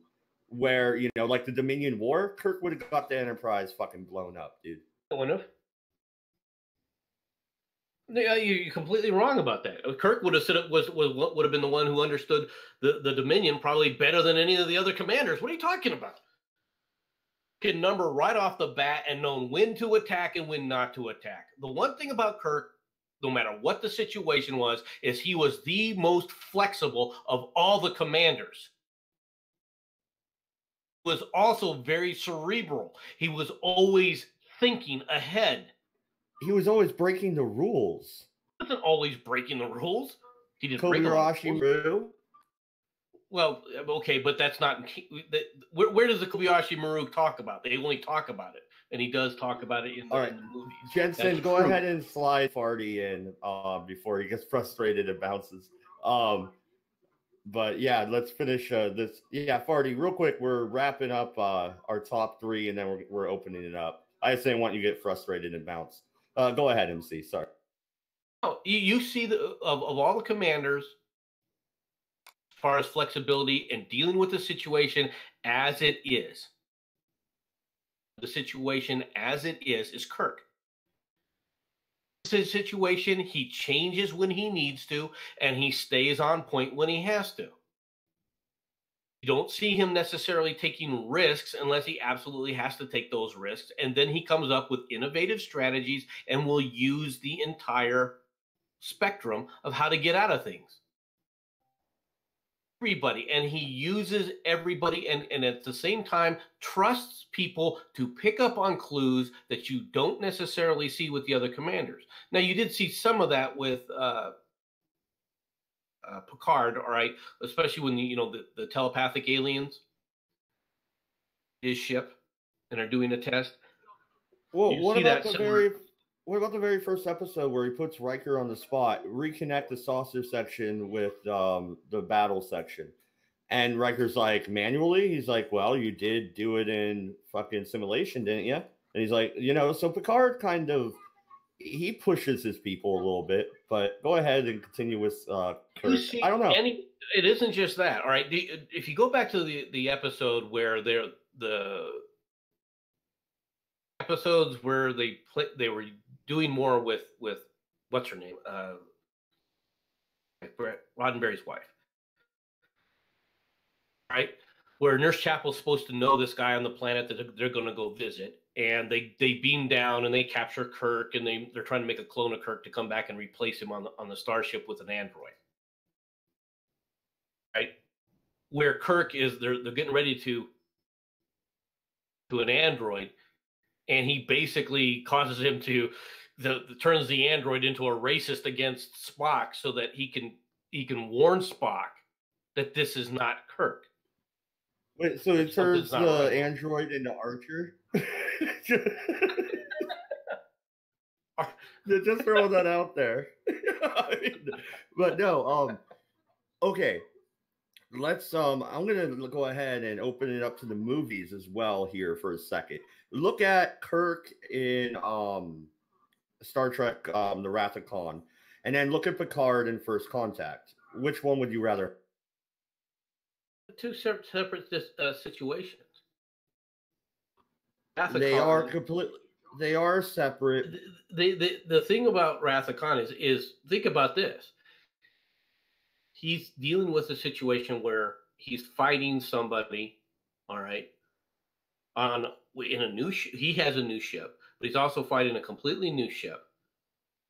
where, you know, like the Dominion War, Kirk would have got the Enterprise fucking blown up, dude. Wouldn't have. Yeah, you're completely wrong about that. Kirk would have said it would have been the one who understood the Dominion probably better than any of the other commanders. What are you talking about? Can number right off the bat and known when to attack and when not to attack. The one thing about Kirk, no matter what the situation was, is he was the most flexible of all the commanders. He was also very cerebral. He was always thinking ahead. He was always breaking the rules. He wasn't always breaking the rules. He didn't Kobayashi Maru. Well, okay, but that's not. Where does the Kobayashi Maru talk about? They only talk about it, and he does talk about it in the movies. Jensen, go ahead and slide Farty in before he gets frustrated and bounces. But yeah, let's finish this. Yeah, Farty, real quick. We're wrapping up our top 3, and then we're opening it up. I just didn't want you to get frustrated and bounce. Go ahead, MC. Sorry. Oh, you see of all the commanders, as far as flexibility and dealing with the situation as it is. The situation as it is Kirk. This situation, he changes when he needs to, and he stays on point when he has to. You don't see him necessarily taking risks unless he absolutely has to take those risks. And then he comes up with innovative strategies and will use the entire spectrum of how to get out of things. Everybody. And he uses everybody and at the same time trusts people to pick up on clues that you don't necessarily see with the other commanders. Now, you did see some of that with Picard, all right, especially when the telepathic aliens, his ship, and are doing a test. Well, what about the very first episode where he puts Riker on the spot, reconnect the saucer section with the battle section, and Riker's like, manually? He's like, well, you did do it in fucking simulation, didn't you? And he's like, so Picard kind of, he pushes his people a little bit, but go ahead and continue with Kirk. I don't know. It isn't just that, all right? If you go back to the episode where the episodes where they were doing more with what's her name, Roddenberry's wife, right? Where Nurse Chapel's supposed to know this guy on the planet that they're going to go visit. And they beam down and they capture Kirk, and they're trying to make a clone of Kirk to come back and replace him on the starship with an android. Right? Where Kirk is, they're getting ready to an android, and he basically causes him to turns the android into a racist against Spock so that he can warn Spock that this is not Kirk. Wait, so it turns the android into Archer? Just throw that out there. But no, okay. Let's I'm gonna go ahead and open it up to the movies as well here for a second. Look at Kirk in Star Trek The Wrath of Khan, and then look at Picard in First Contact. Which one would you rather? Two separate situations. They are completely. They are separate. The thing about Wrath of Khan is think about this. He's dealing with a situation where he's fighting somebody, all right, in a new he has a new ship, but he's also fighting a completely new ship.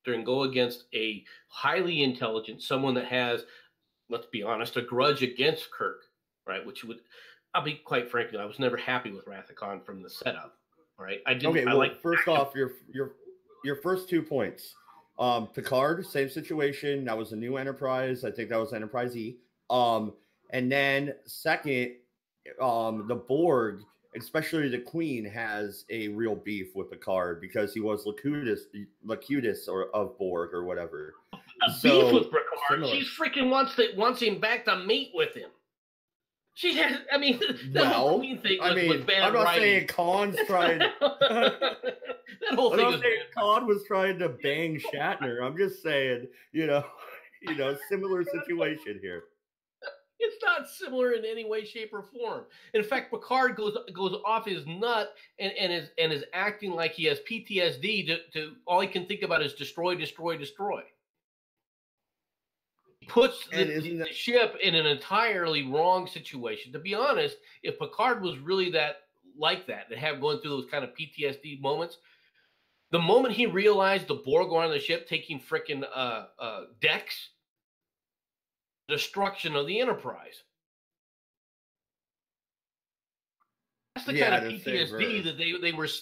And go against a highly intelligent, someone that has, let's be honest, a grudge against Kirk, right? Which would, I'll be quite frankly, I was never happy with Wrath of Khan from the setup. All right, I didn't. Okay, well, first off, your first 2 points. Picard, same situation. That was a new Enterprise. I think that was Enterprise E. And then second, the Borg, especially the Queen, has a real beef with Picard because he was Locutus of Borg or whatever. Beef with Picard. Similar. She freaking wants him back to mate with him. She has. I mean, the whole Queen thing was bad. I'm not writing. saying Khan's trying. That whole thing was bad. Khan was trying to bang Shatner. I'm just saying, similar situation here. It's not similar in any way, shape, or form. In fact, Picard goes off his nut and is acting like he has PTSD. To all he can think about is destroy, destroy, destroy. He puts the ship in an entirely wrong situation. To be honest, if Picard was really like that, and have going through those kind of PTSD moments, the moment he realized the Borg were on the ship taking frickin' decks, destruction of the Enterprise. That's the kind of PTSD that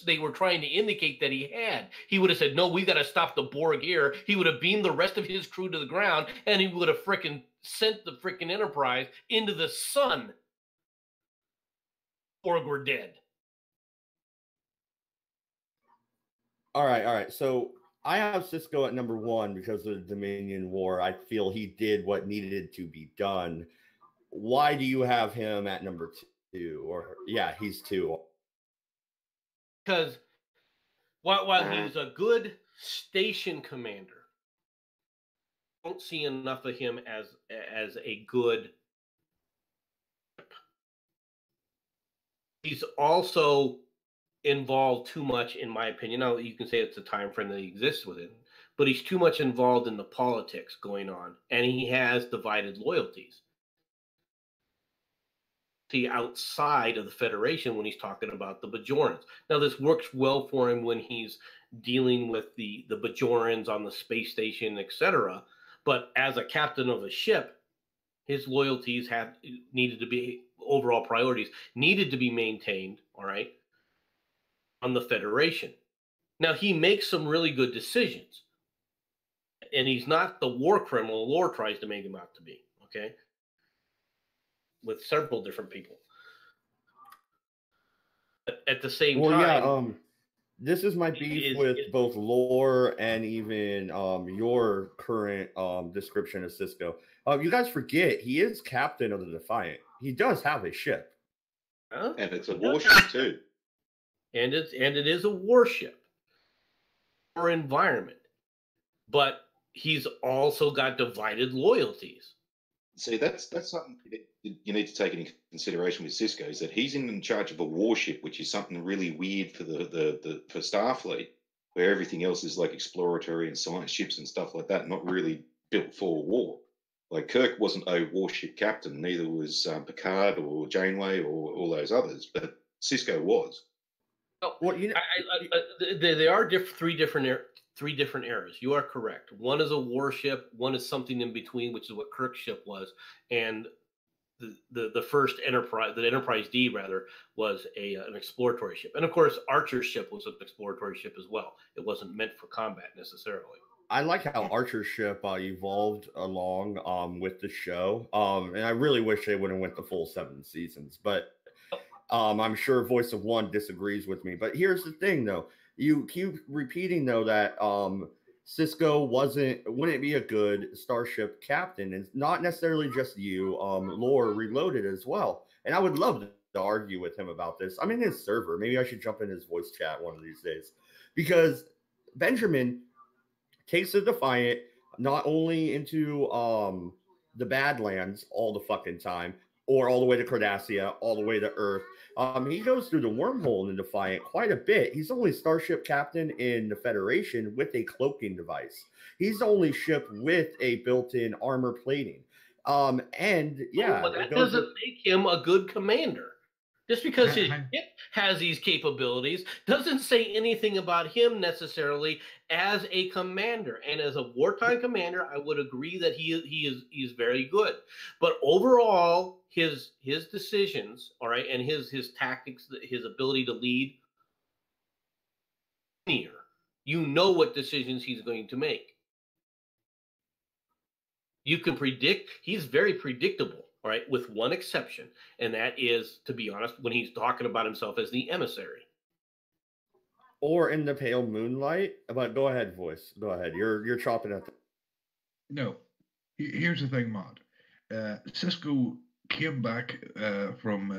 they were trying to indicate that he had. He would have said, "No, we got to stop the Borg here." He would have beamed the rest of his crew to the ground, and he would have frickin' sent the frickin' Enterprise into the sun. Borg were dead. All right. So I have Sisko at number 1 because of the Dominion War. I feel he did what needed to be done. Why do you have him at number 2? Or he's 2. Because while he's a good station commander, I don't see enough of him as a good. He's also involved too much, in my opinion. Now you can say it's a time frame that he exists within, but he's too much involved in the politics going on, and he has divided loyalties. See, outside of the Federation when he's talking about the Bajorans. Now this works well for him when he's dealing with the Bajorans on the space station, etc. But as a captain of a ship, his loyalties overall priorities needed to be maintained, all right, on the Federation. Now, he makes some really good decisions. And he's not the war criminal lore tries to make him out to be, okay? With several different people. But at the same time... this is my beef with both lore and even your current description of Sisko. You guys forget, he is captain of the Defiant. He does have a ship. Huh? And it's a warship, too. And it is a warship or environment, but he's also got divided loyalties. See, that's something you need to take into consideration with Sisko, is that he's in charge of a warship, which is something really weird for for Starfleet, where everything else is like exploratory and science ships and stuff like that, not really built for war. Like Kirk wasn't a warship captain, neither was Picard or Janeway or all those others, but Sisko was. Well, they are three different eras. You are correct. One is a warship. One is something in between, which is what Kirk's ship was, and the first Enterprise, the Enterprise D rather, was an exploratory ship. And of course, Archer's ship was an exploratory ship as well. It wasn't meant for combat necessarily. I like how Archer's ship evolved along with the show, and I really wish they would have went the full 7 seasons, but. I'm sure Voice of One disagrees with me, but here's the thing, though. You keep repeating, though, that Sisko wouldn't be a good starship captain. It's not necessarily just you. Lore Reloaded as well. And I would love to argue with him about this. I'm in his server. Maybe I should jump in his voice chat one of these days. Because Benjamin takes the Defiant not only into the Badlands all the fucking time, or all the way to Cardassia, all the way to Earth. He goes through the wormhole in Defiant quite a bit. He's only starship captain in the Federation with a cloaking device. He's the only ship with a built-in armor plating. And yeah, but that doesn't make him a good commander. Just because his ship has these capabilities doesn't say anything about him necessarily as a commander. And as a wartime commander, I would agree that he is very good. But overall, his decisions, all right, and his tactics, his ability to lead, you know what decisions he's going to make. You can predict, he's very predictable. All right, with one exception, and that is, to be honest, when he's talking about himself as the emissary. Or in the pale moonlight. But go ahead, voice. Go ahead. You're chopping at the... No. Here's the thing, Matt. Sisko came back from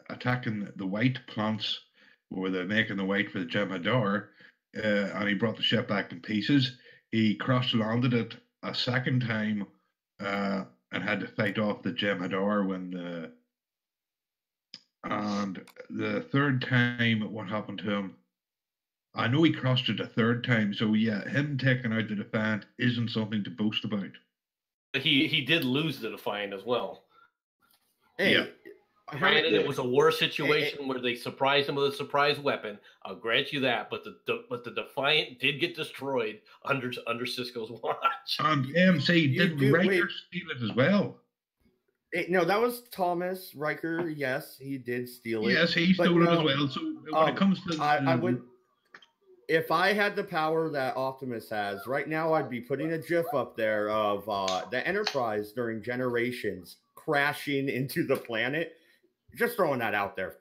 attacking the white plants, where they're making the white for the Jem'Hadar, and he brought the ship back in pieces. He cross-landed it a second time, and had to fight off the Jem'Hadar and the third time, what happened to him? I know he crossed it a third time, so yeah, him taking out the Defiant isn't something to boast about. He did lose the Defiant as well. Hey, yeah. Granted, it was a war situation where they surprised him with a surprise weapon. I'll grant you that, but the Defiant did get destroyed under Sisko's watch. And MC did Riker steal it as well? No, that was Thomas Riker. Yes, he did steal it. Yes, he stole it as well. So when it comes to, I would, if I had the power that Optimus has right now, I'd be putting a GIF up there of the Enterprise during Generations crashing into the planet. Just throwing that out there.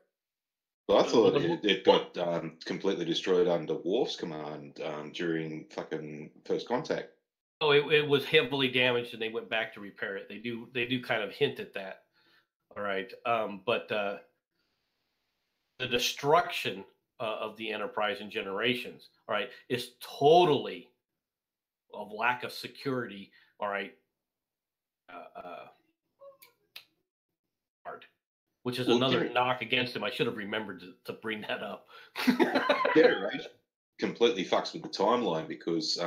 Well, I thought it got completely destroyed under Worf's command during fucking First Contact. Oh, it was heavily damaged, and they went back to repair it. They do kind of hint at that. All right, but the destruction of the Enterprise in Generations, all right, is totally of lack of security. All right, hard. Which is another knock against him. I should have remembered to bring that up. Generation completely fucks with the timeline because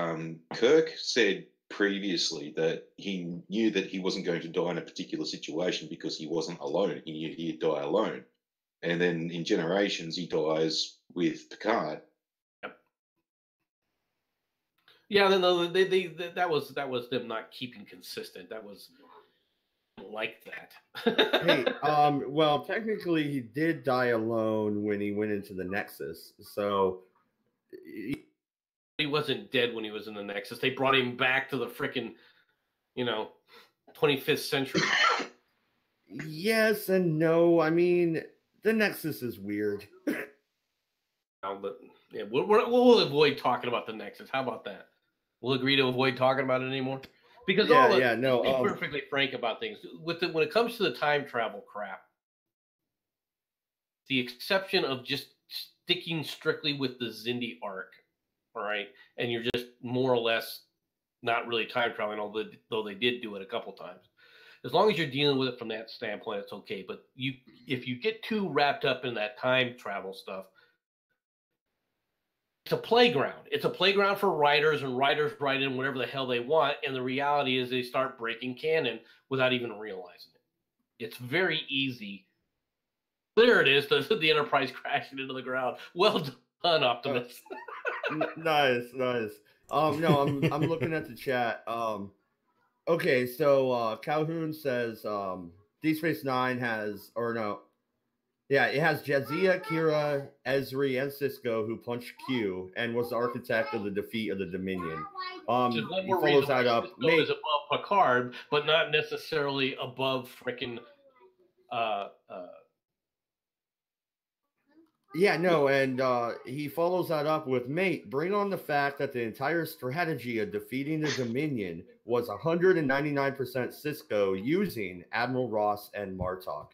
Kirk said previously that he knew that he wasn't going to die in a particular situation because he wasn't alone. He knew he'd die alone. And then in Generations, he dies with Picard. Yep. Yeah, that was them not keeping consistent. That was... like that. Hey, well, technically he did die alone when he went into the Nexus, so he wasn't dead when he was in the Nexus. They brought him back to the frickin', 25th century. Yes and no. I mean, the Nexus is weird. But yeah, we'll avoid talking about the Nexus. How about that? We'll agree to avoid talking about it anymore. Because be perfectly frank about things. When it comes to the time travel crap, the exception of just sticking strictly with the Xindi arc, all right, and you're just more or less not really time traveling, although they did do it a couple times. As long as you're dealing with it from that standpoint, it's okay. But if you get too wrapped up in that time travel stuff, it's a playground. It's a playground for writers, and writers write in whatever the hell they want. And the reality is they start breaking canon without even realizing it. It's very easy. There it is, the Enterprise crashing into the ground. Well done, Optimus. Nice. No, I'm looking at the chat. Okay, so Calhoun says Deep Space Nine has, it has Jadzia, Kira, Ezri, and Sisko who punched Q and was the architect of the defeat of the Dominion. He follows that up. Sisko is above Picard, but not necessarily above frickin' Yeah, no, and he follows that up with, mate, bring on the fact that the entire strategy of defeating the Dominion was 199% Sisko using Admiral Ross and Martok.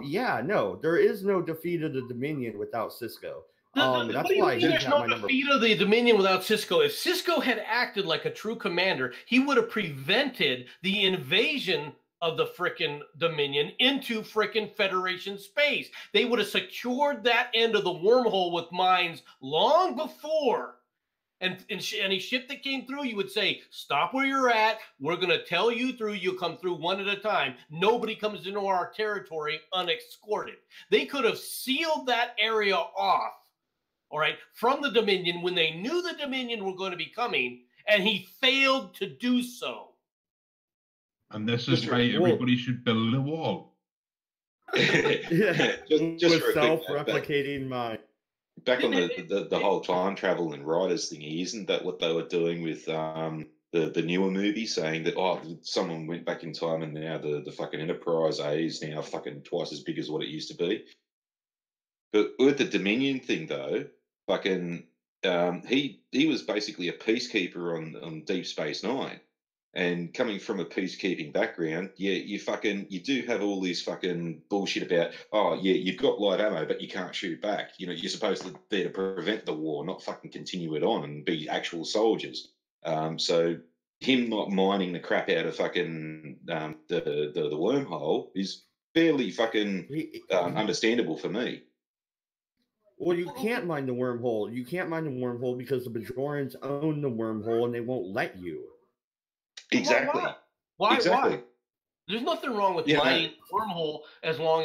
Yeah, no, there is no defeat of the Dominion without Sisko. That's why there's no defeat of the Dominion without Sisko. If Sisko had acted like a true commander, he would have prevented the invasion of the frickin' Dominion into frickin' Federation space. They would have secured that end of the wormhole with mines long before. And any ship that came through, you would say, stop where you're at. We're going to tell you through. You come through one at a time. Nobody comes into our territory unescorted. They could have sealed that area off, all right, from the Dominion when they knew the Dominion were going to be coming, and he failed to do so. And this is why everybody should build a wall. Yeah, just with for a quick note, self-replicating mind. back on the whole time travel and writers thing, isn't that what they were doing with the newer movie, saying that someone went back in time and now the fucking Enterprise A is now fucking twice as big as what it used to be. But with the Dominion thing though, fucking he was basically a peacekeeper on Deep Space Nine. And coming from a peacekeeping background, yeah, you do have all this fucking bullshit about, oh yeah, you've got light ammo, but you can't shoot back. You know, you're supposed to be there to prevent the war, not fucking continue it on and be actual soldiers. So him not mining the crap out of fucking the wormhole is fairly fucking understandable for me. Well, you can't mine the wormhole. You can't mine the wormhole because the Bajorans own the wormhole and they won't let you. Exactly. Why? Exactly. Why? There's nothing wrong with mining the wormhole as long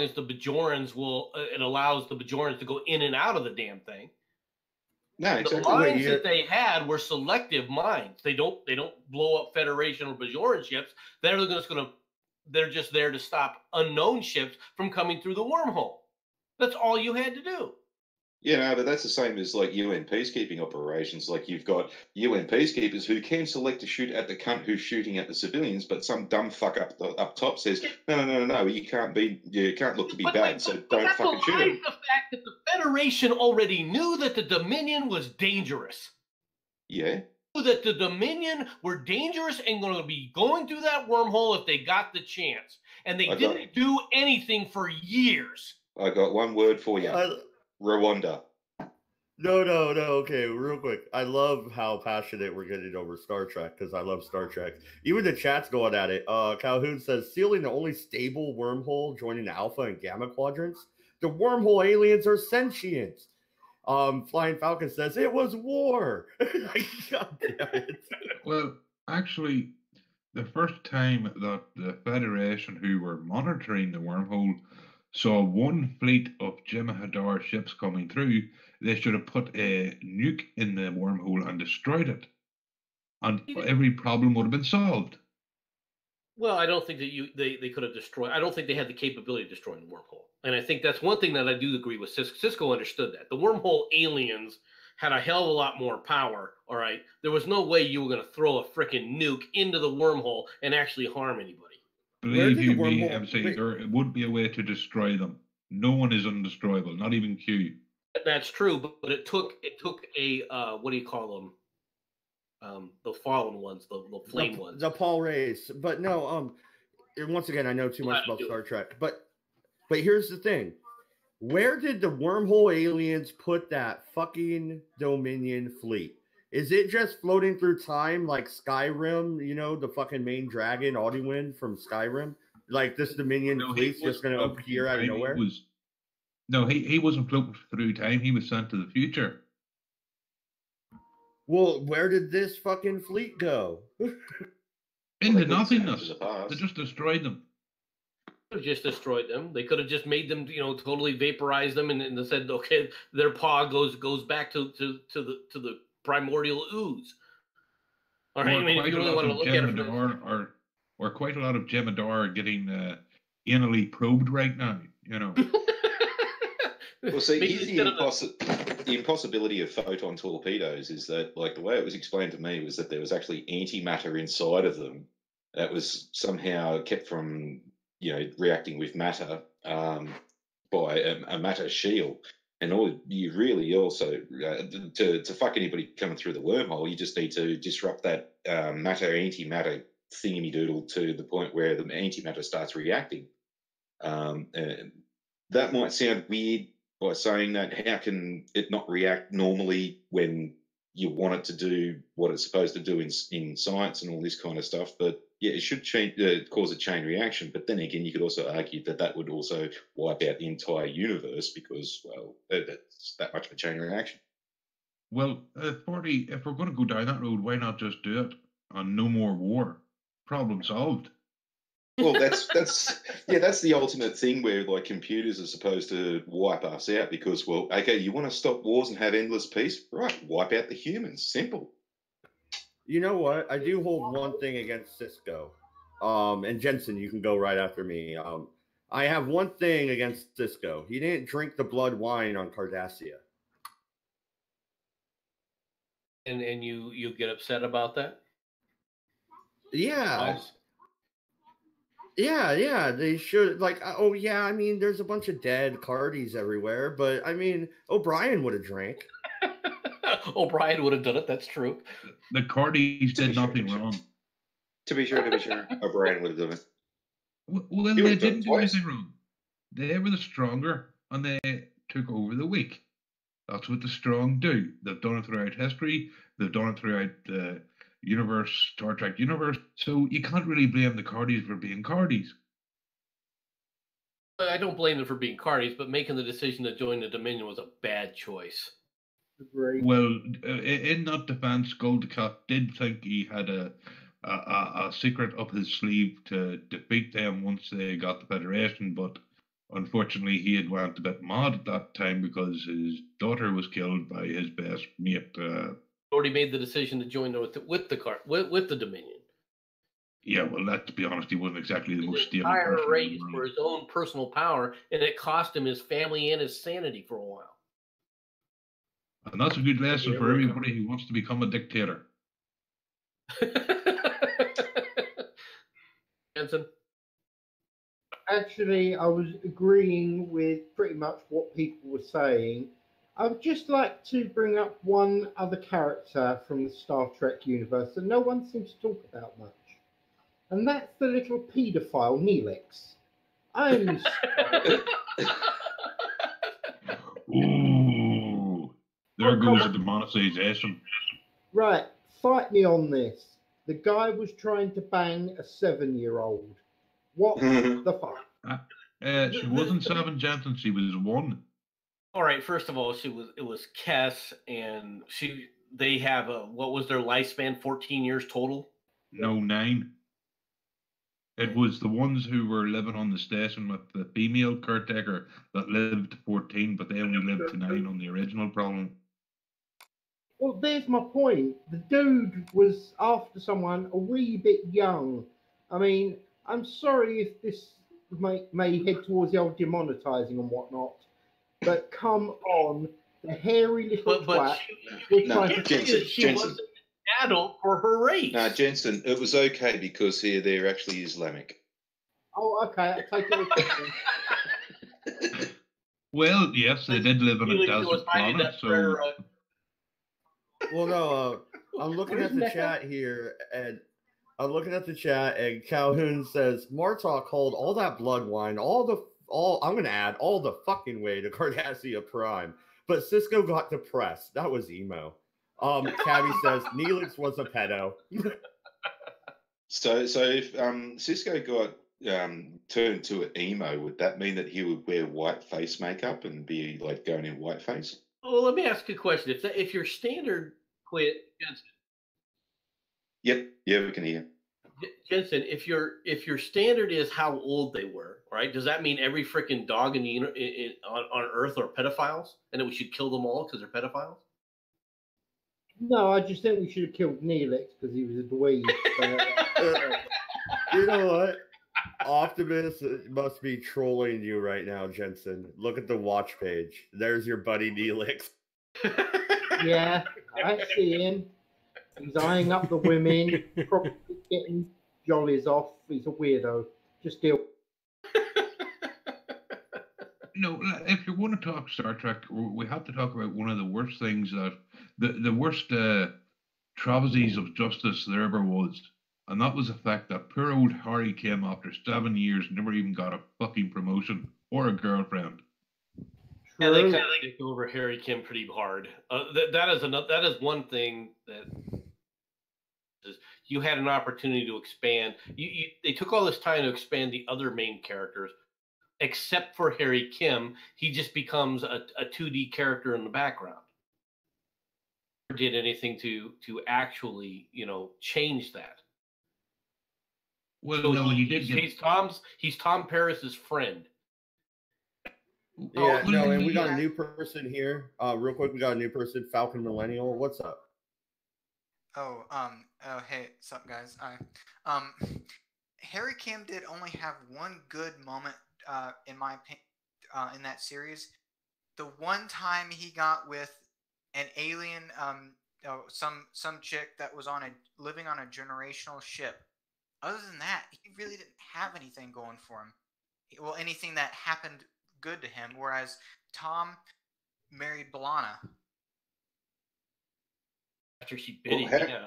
as the Bajorans will. It allows the Bajorans to go in and out of the damn thing. No, exactly. The mines that they had were selective mines. They don't blow up Federation or Bajoran ships. They're just there to stop unknown ships from coming through the wormhole. That's all you had to do. Yeah, no, but that's the same as like UN peacekeeping operations. Like you've got UN peacekeepers who can select to shoot at the cunt who's shooting at the civilians, but some dumb fuck up top says, no, you can't look to be bad, so don't fucking shoot him. The fact that the Federation already knew that the Dominion was dangerous. Yeah. That the Dominion were dangerous and going to be going through that wormhole if they got the chance. And they didn't do anything for years. I got one word for you. Rwanda. No. Okay, real quick. I love how passionate we're getting over Star Trek because I love Star Trek. Even the chat's going at it. Calhoun says, sealing the only stable wormhole joining Alpha and Gamma quadrants. The wormhole aliens are sentient. Flying Falcon says, it was war. God damn it. Well, actually, the first time that the Federation, who were monitoring the wormhole, saw one fleet of Jem'Hadar ships coming through, they should have put a nuke in the wormhole and destroyed it. And every problem would have been solved. Well, I don't think that they could have destroyed. I don't think they had the capability of destroying the wormhole. And I think that's one thing that I do agree with. Cisco understood that. The wormhole aliens had a hell of a lot more power, all right? There was no way you were going to throw a freaking nuke into the wormhole and actually harm anybody. Believe you me, MC, there would be a way to destroy them. No one is undestroyable, not even Q. That's true, but it took a what do you call them? The fallen ones, the flame ones, the Paul Rays. But no, once again, I know too much about Star Trek. But here's the thing: where did the wormhole aliens put that fucking Dominion fleet? Is it just floating through time like Skyrim, you know, the fucking main dragon, Alduin from Skyrim? Like this Dominion fleet's just going to appear out of nowhere? He wasn't floating through time. He was sent to the future. Well, where did this fucking fleet go? Into nothingness. They just destroyed them. They could have just destroyed them. They could have just made them, totally vaporized them and they said, okay, their paw goes back to the primordial ooze. All right, I mean, if you really want to look at it, or quite a lot of Jem'Hadar are getting anally probed right now. Well, see, the impossibility of photon torpedoes is that, like, the way it was explained to me was that there was actually antimatter inside of them that was somehow kept from, reacting with matter by a matter shield. And you really also, to fuck anybody coming through the wormhole, you just need to disrupt that antimatter thingy-doodle to the point where the antimatter starts reacting. And that might sound weird by saying that. How can it not react normally when you want it to do what it's supposed to do in science and all this kind of stuff? But yeah, it should cause a chain reaction. But then again, you could also argue that that would also wipe out the entire universe because, well, that's that much of a chain reaction. Well, if we're going to go down that road, why not just do it and no more war? Problem solved. Well, that's the ultimate thing where like computers are supposed to wipe us out because, well, okay, you want to stop wars and have endless peace, right? Wipe out the humans. Simple. You know what? I do hold one thing against Cisco. And Jensen, you can go right after me. I have one thing against Cisco. He didn't drink the blood wine on Cardassia. And you get upset about that? Yeah. Yeah, they should, like, oh yeah, I mean, there's a bunch of dead Cardis everywhere, but I mean, O'Brien would have drank. O'Brien would have done it, that's true. The Cardis did nothing wrong. To be sure, O'Brien would have done it. Well, they didn't do anything wrong. They were the stronger, and they took over the weak. That's what the strong do. They've done it throughout history. They've done it throughout the universe, Star Trek universe. So you can't really blame the Cardis for being Cardis. I don't blame them for being Cardis, but making the decision to join the Dominion was a bad choice. Great. Well, in that defense, Goldacott did think he had a secret up his sleeve to defeat them once they got the Federation, but unfortunately he had went a bit mad at that time because his daughter was killed by his best mate. Already made the decision to join with the Dominion. Yeah, well, let's be honest, he wasn't exactly the most stable Entire person race in the for world. his own personal power, and it cost him his family and his sanity for a while. And that's a good lesson for everybody who wants to become a dictator. Jensen? Actually, I was agreeing with pretty much what people were saying. I would just like to bring up one other character from the Star Trek universe that no one seems to talk about much. And that's the little paedophile Neelix. I'm Ooh, there goes the demonetization. right, fight me on this. The guy was trying to bang a 7-year-old. What the fuck? She wasn't 7, Jensen, she was 1. All right, first of all, it was Kess, and they have what was their lifespan? 14 years total? No, 9. It was the ones who were living on the station with the female caretaker that lived to 14, but they only lived to 9 on the original problem. Well, there's my point. The dude was after someone a wee bit young. I mean, I'm sorry if this may head towards the old demonetizing and whatnot, but come on, the hairy little twat. She wasn't an adult for her race. No, Jensen, it was okay because here they're actually Islamic. Oh, okay, I take it as Well, yes, they did live on a desert planet, so... Well, no, I'm looking at the chat here, and Calhoun says Martok hold all that blood wine, I'm gonna add all the fucking way to Cardassia Prime, but Cisco got depressed. That was emo. Cabby says Neelix was a pedo. So if Cisco got turned to an emo, would that mean that he would wear white face makeup and be like going in white face? Well, let me ask you a question. If your standard quit, Jensen. Yep. Yeah, we can hear. Jensen, if your standard is how old they were, right? Does that mean every freaking dog on Earth are pedophiles, and that we should kill them all because they're pedophiles? No, I just think we should have killed Neelix because he was a dweeb. You know what? Optimus must be trolling you right now, Jensen. Look at the watch page. There's your buddy Neelix. Yeah, I see him. He's eyeing up the women, probably getting jollies off. He's a weirdo. Just deal. No, if you want to talk Star Trek, we have to talk about one of the worst things that the worst travesties of justice there ever was, and that was the fact that poor old Harry Kim, after 7 years, never even got a fucking promotion or a girlfriend. Yeah, they kind of take over Harry Kim pretty hard. That is one thing that you had an opportunity to expand. They took all this time to expand the other main characters, except for Harry Kim. He just becomes a 2D character in the background. Did anything to actually, change that? Well, So no, he's Tom Paris's friend. Yeah, no, and we got a new person here. Real quick, we got a new person, Falcon Millennial. What's up? Oh, hey, what's up, guys? Harry Kim did only have one good moment, in my opinion, in that series. The one time he got with an alien, some chick that was living on a generational ship. Other than that, he really didn't have anything going for him. Well, anything that happened good to him. Whereas Tom married B'Elanna. After she bit him, yeah.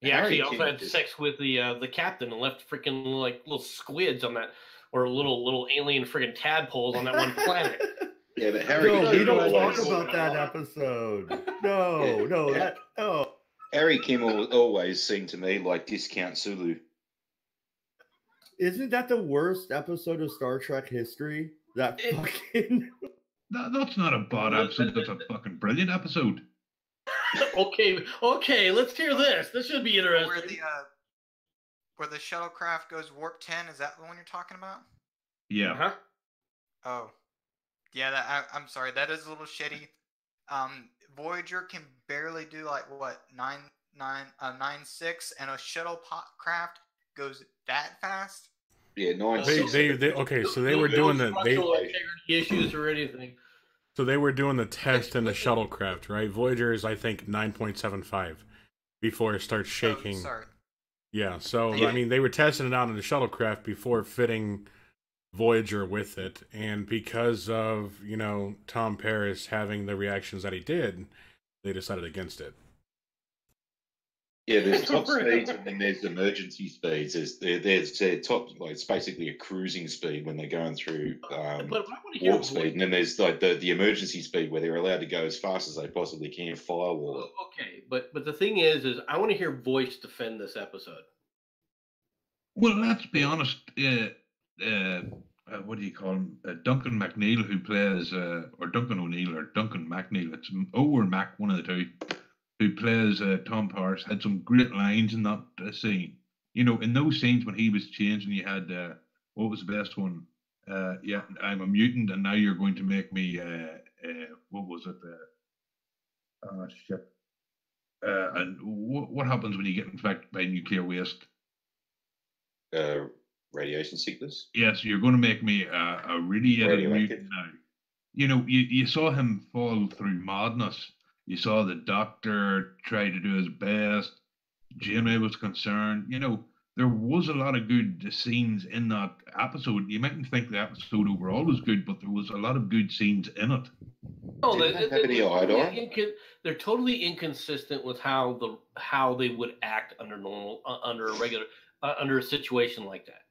He actually also had sex with the captain and left freaking like little squids on that, or little alien freaking tadpoles on that one planet. Yeah, but Harry. No, we don't talk about that episode. No. Harry Kim always seemed to me like Discount Sulu. Isn't that the worst episode of Star Trek history? That's not a bad episode. That's a fucking brilliant episode. Okay, let's hear this. This should be interesting. Where the shuttlecraft goes warp 10, is that the one you're talking about? Yeah. Uh-huh. Oh. Yeah, I'm sorry, that is a little shitty. Voyager can barely do like what 9.6, and a shuttlecraft goes that fast. Yeah, 9. Okay, so they were doing integrity issues or anything. So they were doing the test in the shuttlecraft, right? Voyager is, I think, 9.75 before it starts shaking. Oh, sorry. Yeah, so I mean, they were testing it out in the shuttlecraft before fitting Voyager with it, and because of Tom Paris having the reactions that he did, they decided against it. Yeah, there's top speeds and then there's emergency speeds. There's top, like it's basically a cruising speed when they're going through warp speed, and then there's like the emergency speed where they're allowed to go as fast as they possibly can, firewall. Okay, but the thing is I want to hear Voice defend this episode. Well, let's be honest. What do you call him? Duncan McNeil, who plays, or Duncan O'Neill, or Duncan McNeil. It's O or Mac, one of the two. Who plays Tom Paris, had some great lines in that scene. In those scenes when he was changing, you had, what was the best one? Yeah, I'm a mutant, and now you're going to make me, what was it? Shit. And what happens when you get infected by nuclear waste? Radiation sickness? Yes, you're going to make me a radiated mutant now. You saw him fall through madness. You saw the doctor try to do his best. Janeway was concerned. There was a lot of good scenes in that episode. You mightn't think the episode overall was good, but there was a lot of good scenes in it. No, they're totally inconsistent with how they would act under a situation like that.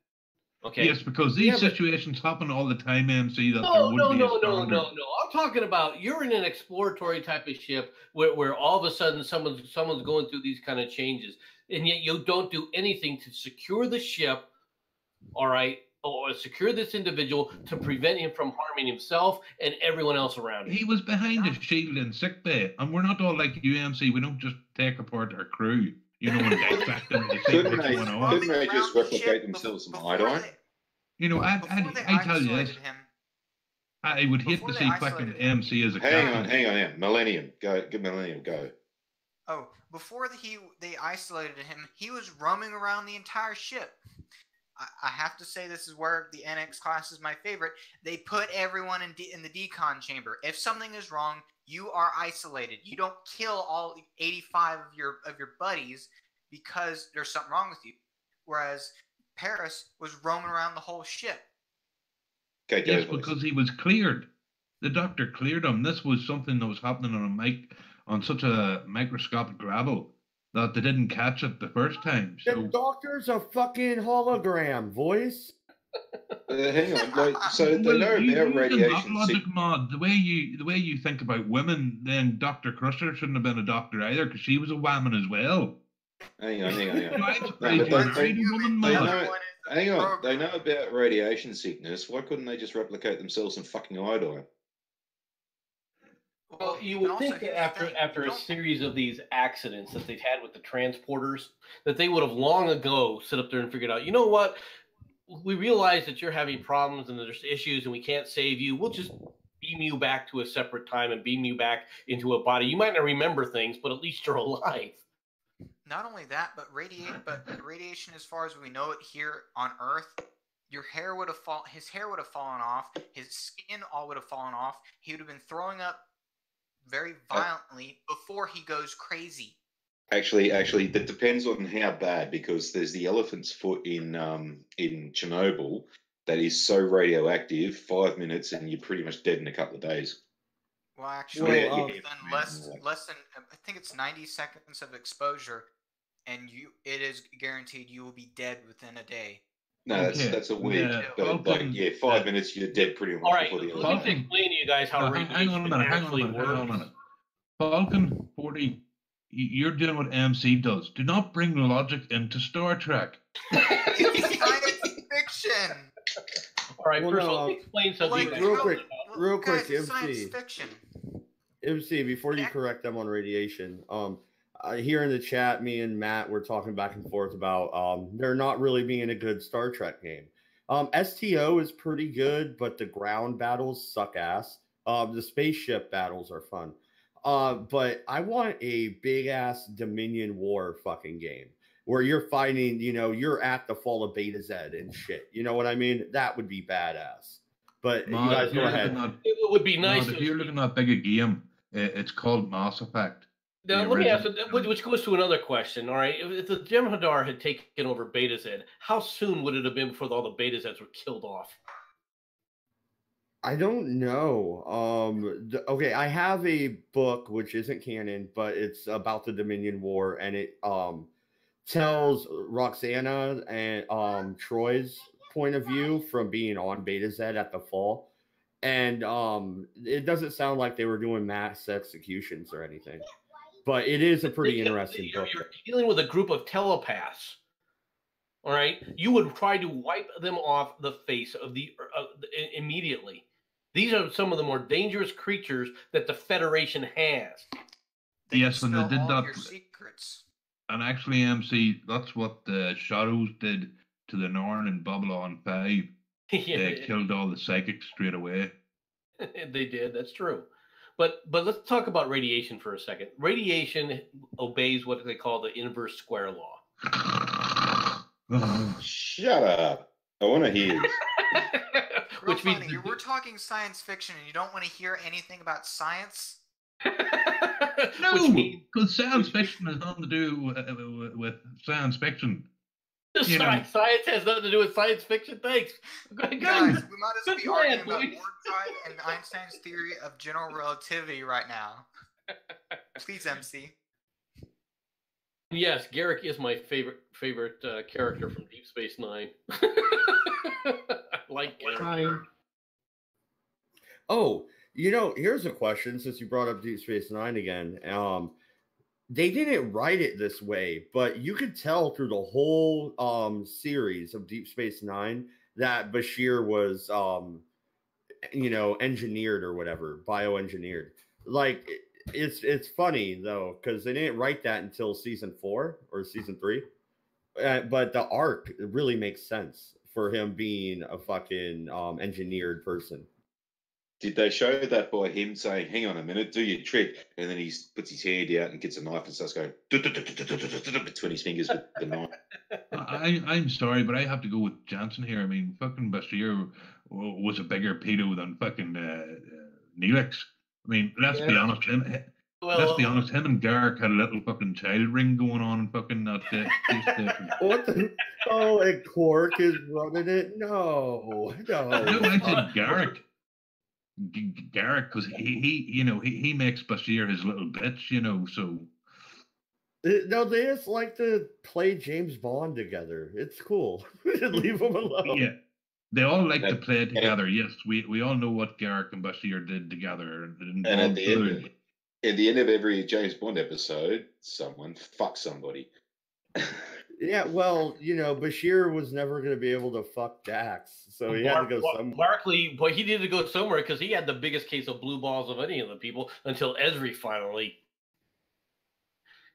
Okay. Yes, because these situations happen all the time, MC. That No. I'm talking about you're in an exploratory type of ship where all of a sudden someone's going through these kind of changes, and yet you don't do anything to secure the ship, all right, or secure this individual to prevent him from harming himself and everyone else around him. He was behind a shield in sickbay, and we're not all like UMC. We don't just take apart our crew. And dissect them to see what's going on. Couldn't they just replicate themselves in iodine? I tell you this. I would hate to see fucking MC as a captain. Hang on. Millennium, go. Oh, before they isolated him, he was roaming around the entire ship. I have to say this is where the NX class is my favorite. They put everyone in the decon chamber. If something is wrong, you are isolated. You don't kill all 85 of your buddies because there's something wrong with you. Whereas Paris was roaming around the whole ship. Okay, yes, because he was cleared. The doctor cleared him. This was something that was happening on such a microscopic level that they didn't catch it the first time. So the doctor's a fucking hologram, Voice. Hang on, so they know about radiation. Logic, Mod. The way you think about women, then Dr. Crusher shouldn't have been a doctor either, because she was a woman as well. Hang on. I'm No, surprised but you're they, afraid of women, they man. know. Hang on, they know about radiation sickness. Why couldn't they just replicate themselves in fucking iodine? Well, you and would also, think that here's the thing, after you a don't- series of these accidents that they've had with the transporters, that they would have long ago sit up there and figured out, you know what? We realize that you're having problems and there's issues and we can't save you. We'll just beam you back to a separate time and beam you back into a body. You might not remember things, but at least you're alive. Not only that, but radiation, as far as we know it here on Earth, his hair would have fallen off, his skin all would have fallen off. He would have been throwing up very violently before he goes crazy. Actually, that depends on how bad, because there's the elephant's foot in Chernobyl that is so radioactive, 5 minutes and you're pretty much dead in a couple of days. Well, actually, Well, within less than, I think it's 90 seconds of exposure, and it is guaranteed you will be dead within a day. No, Okay, that's a weird. yeah, but Falcon, 5 minutes you're dead pretty much All right, before the let elephant. me explain to you guys how hang radiation on a minute, actually works. Falcon 40, you're doing what MC does. Do not bring logic into Star Trek. It's science fiction. All right, Well, first of no, all, let me explain something. Like, real quick, guys, it's science MC. fiction. MC, before you correct them on radiation, here in the chat, me and Matt were talking back and forth about there not really being a good Star Trek game. STO is pretty good, but the ground battles suck ass. The spaceship battles are fun. But I want a big ass Dominion War fucking game where you're fighting, you're at the fall of Beta Z and shit. You know what I mean? That would be badass. But Man, you guys go ahead. It would be nice if you're looking at big a game, it's called Mass Effect. Now, The let me ask original. you, which goes to another question. All right, if the Jem'Hadar had taken over Beta Z, how soon would it have been before all the Beta Zs were killed off? I don't know. Okay, I have a book which isn't canon, but it's about the Dominion War, and it tells Roxana and Troy's point of view from being on Beta Z at the fall. And it doesn't sound like they were doing mass executions or anything. But it is a pretty interesting book. You're dealing with a group of telepaths. All right, you would try to wipe them off the face of the immediately. These are some of the more dangerous creatures that the Federation has. Yes, when they did all that, your secrets. and actually, MC, that's what the Shadows did to the Norn in Babylon 5. They killed all the psychics straight away. They did. That's true. But let's talk about radiation for a second. Radiation obeys what they call the inverse square law. Shut up! I want to hear. Real Which means funny, we're talking science fiction and you don't want to hear anything about science? No, because science fiction has nothing to do with science fiction. Science has nothing to do with science fiction. Thanks. Guys, we might as well be arguing about Wordtide and Einstein's theory of general relativity right now. Please, MC. Yes, Garrick is my favorite character from Deep Space Nine. Like Garrick. Oh, here's a question since you brought up Deep Space Nine again. They didn't write it this way, but you could tell through the whole series of Deep Space Nine that Bashir was, engineered or whatever, bioengineered. Like, it's funny, though, because they didn't write that until season 4 or season 3. But the arc really makes sense for him being a fucking engineered person. Did they show that by him saying, "Hang on a minute, do your trick," and then he puts his hand out and gets a knife and starts going between his fingers with the knife? I'm sorry, but I have to go with Johnson here. I mean, fucking Bashir was a bigger pedo than fucking Neelix. I mean, let's be honest. Him and Garrick had a little fucking child ring going on in fucking that space station. What the? Oh, and Quark is running it? No. No, I said Garrick. Garrick, because he makes Bashir his little bitch, so. No, they just like to play James Bond together. It's cool. Leave them alone. Yeah, they all like to play together. Yes, we all know what Garrick and Bashir did together. And at the end of every James Bond episode, someone fucks somebody. Yeah, well, Bashir was never going to be able to fuck Dax, so he had to go somewhere. Barkley, boy, he needed to go somewhere because he had the biggest case of blue balls of any of the people until Esri finally.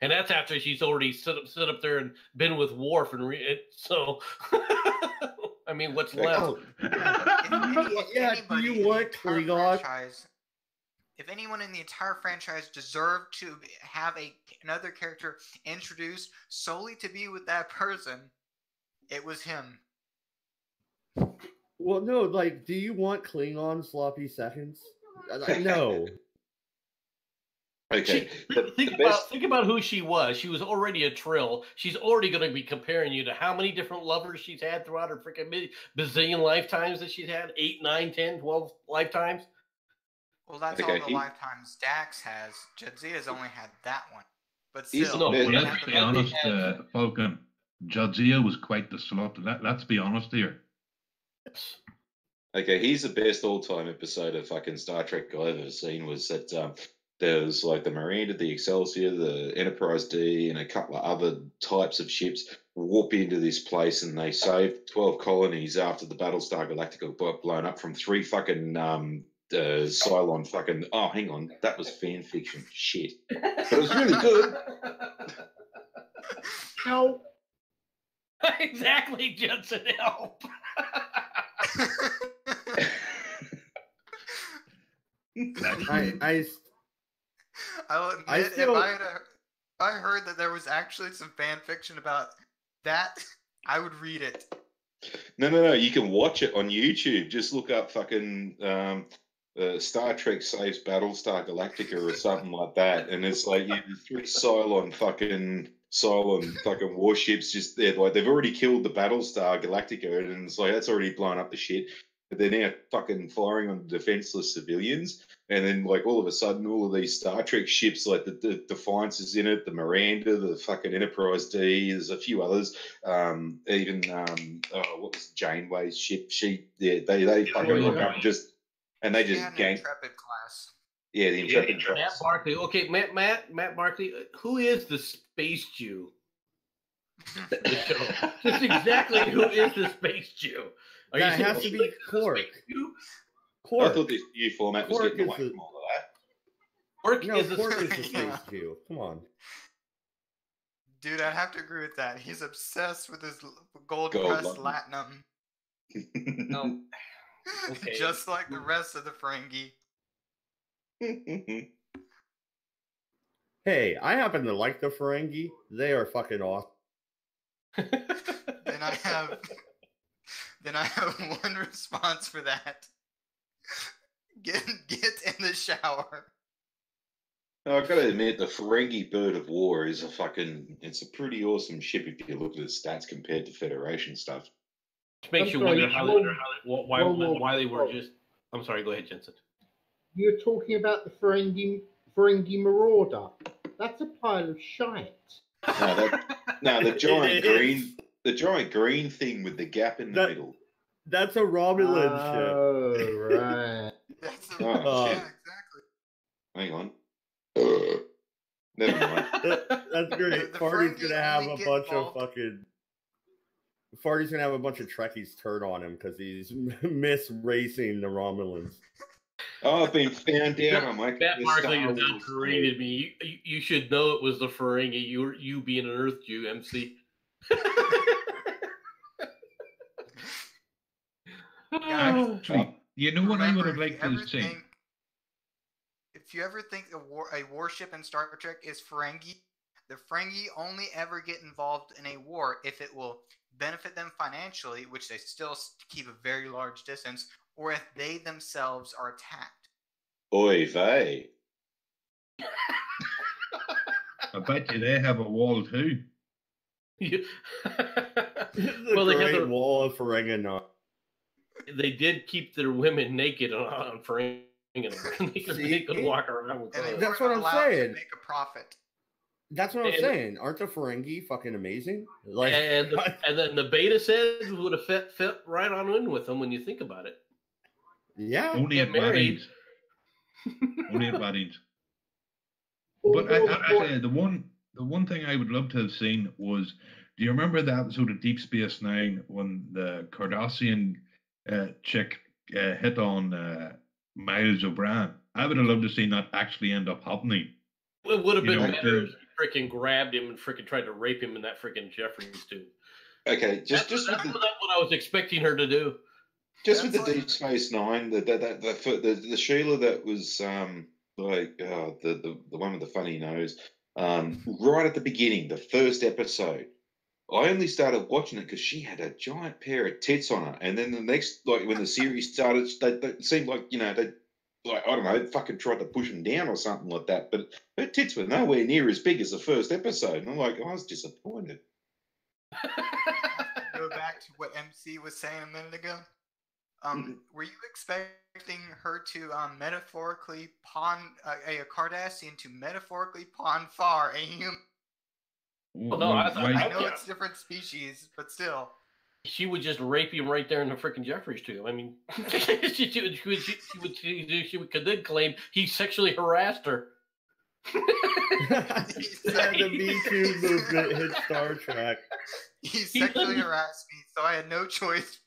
And that's after she's already sit up there and been with Worf, and so I mean, what's left? Do you want Klingon? If anyone in the entire franchise deserved to have another character introduced solely to be with that person, it was him. Well, no, do you want Klingon sloppy seconds? No. Okay. Think about who she was. She was already a Trill. She's already going to be comparing you to how many different lovers she's had throughout her freaking bazillion lifetimes that she's had? 8, 9, 10, 12 lifetimes? Well, that's all the lifetimes Dax has. Jadzia's only had that one. But still, let's be honest, Falcon. Jadzia was quite the slut. Let's be honest here. Okay, here's the best all-time episode of fucking Star Trek I've ever seen. Was that there was the Miranda, the Excelsior, the Enterprise D, and a couple of other types of ships warp into this place, and they saved 12 colonies after the Battlestar Galactica got blown up from 3 fucking Cylon fucking. Oh, hang on, that was fan fiction. Shit, but it was really good. Help! Exactly, Jensen. Help! I'll admit, if I heard that there was actually some fan fiction about that, I would read it. No. You can watch it on YouTube. Just look up fucking Star Trek saves Battlestar Galactica or something like that, and it's like the 3 Cylon fucking warships just there. They've already killed the Battlestar Galactica, and it's that's already blown up the shit. But they're now fucking firing on defenseless civilians, and then all of a sudden, all of these Star Trek ships, the Defiance is in it, the Miranda, the fucking Enterprise D, there's a few others, even what was Janeway's ship? They fucking look up and they just gank. Intrepid class. Yeah, the Intrepid class. Matt Barkley. Okay, Matt Barkley. Who is the Space Jew? Just exactly who is the Space Jew? That has to be Quark. I thought this new format was getting away from all of that. Quark is the Space Jew. Come on. Dude, I'd have to agree with that. He's obsessed with his gold pressed latinum. No. Okay. Just like the rest of the Ferengi. Hey, I happen to like the Ferengi. They are fucking awesome. Then I have one response for that. Get in the shower. I've got to admit, the Ferengi Bird of War is it's a pretty awesome ship if you look at the stats compared to Federation stuff. Which makes you wonder why they were just. I'm sorry, go ahead, Jensen. You're talking about the Ferengi Marauder. That's a pile of shite. The giant green thing with the gap in the middle. That's a Romulan ship. Oh, right. Yeah, exactly. Hang on. Never mind. That's great. Farty's gonna have a bunch of Trekkies turn on him because he's misracing the Romulans. Oh, I've been found out. I'm like, Matt Barkley has now created me. You should know it was the Ferengi. You being an Earth Jew, MC. Actually, you know what I would have liked to see? If you ever think a warship in Star Trek is Ferengi, the Ferengi only ever get involved in a war if it will benefit them financially, which they still keep a very large distance, or if they themselves are attacked. Oy vey. I bet you they have a wall too. Well, they have a wall of Ferengi. They did keep their women naked on Ferengi. They could walk around with and that's what I'm saying. To make a profit. That's what I'm saying. Aren't the Ferengi fucking amazing? And then the Beta says would have fit right on in with them when you think about it. Yeah. Only at weddings. Only at weddings. But I the one thing I would love to have seen was Do you remember the episode of Deep Space Nine when the Cardassian chick hit on Miles O'Brien? I would have loved to see that actually end up happening. It would have been better if he freaking grabbed him and freaking tried to rape him in that freaking Jeffries tube. Okay, That's what I was expecting her to do. Just with the Deep Space Nine, the Sheila that was the one with the funny nose, right at the beginning, the first episode. I only started watching it because she had a giant pair of tits on her, and then the next, like when the series started, they seemed like they, like, I don't know, fucking tried to push them down or something like that. But her tits were nowhere near as big as the first episode, and I'm like, I was disappointed. Go back to what MC was saying a minute ago. Were you expecting her to metaphorically pawn a Cardassian to metaphorically pawn far a human? Well, no, I know it's different species, but still. She would just rape him right there in the freaking Jeffries tube. I mean, she could then claim he sexually harassed her. The Me Too movement hit Star Trek. He sexually harassed me, so I had no choice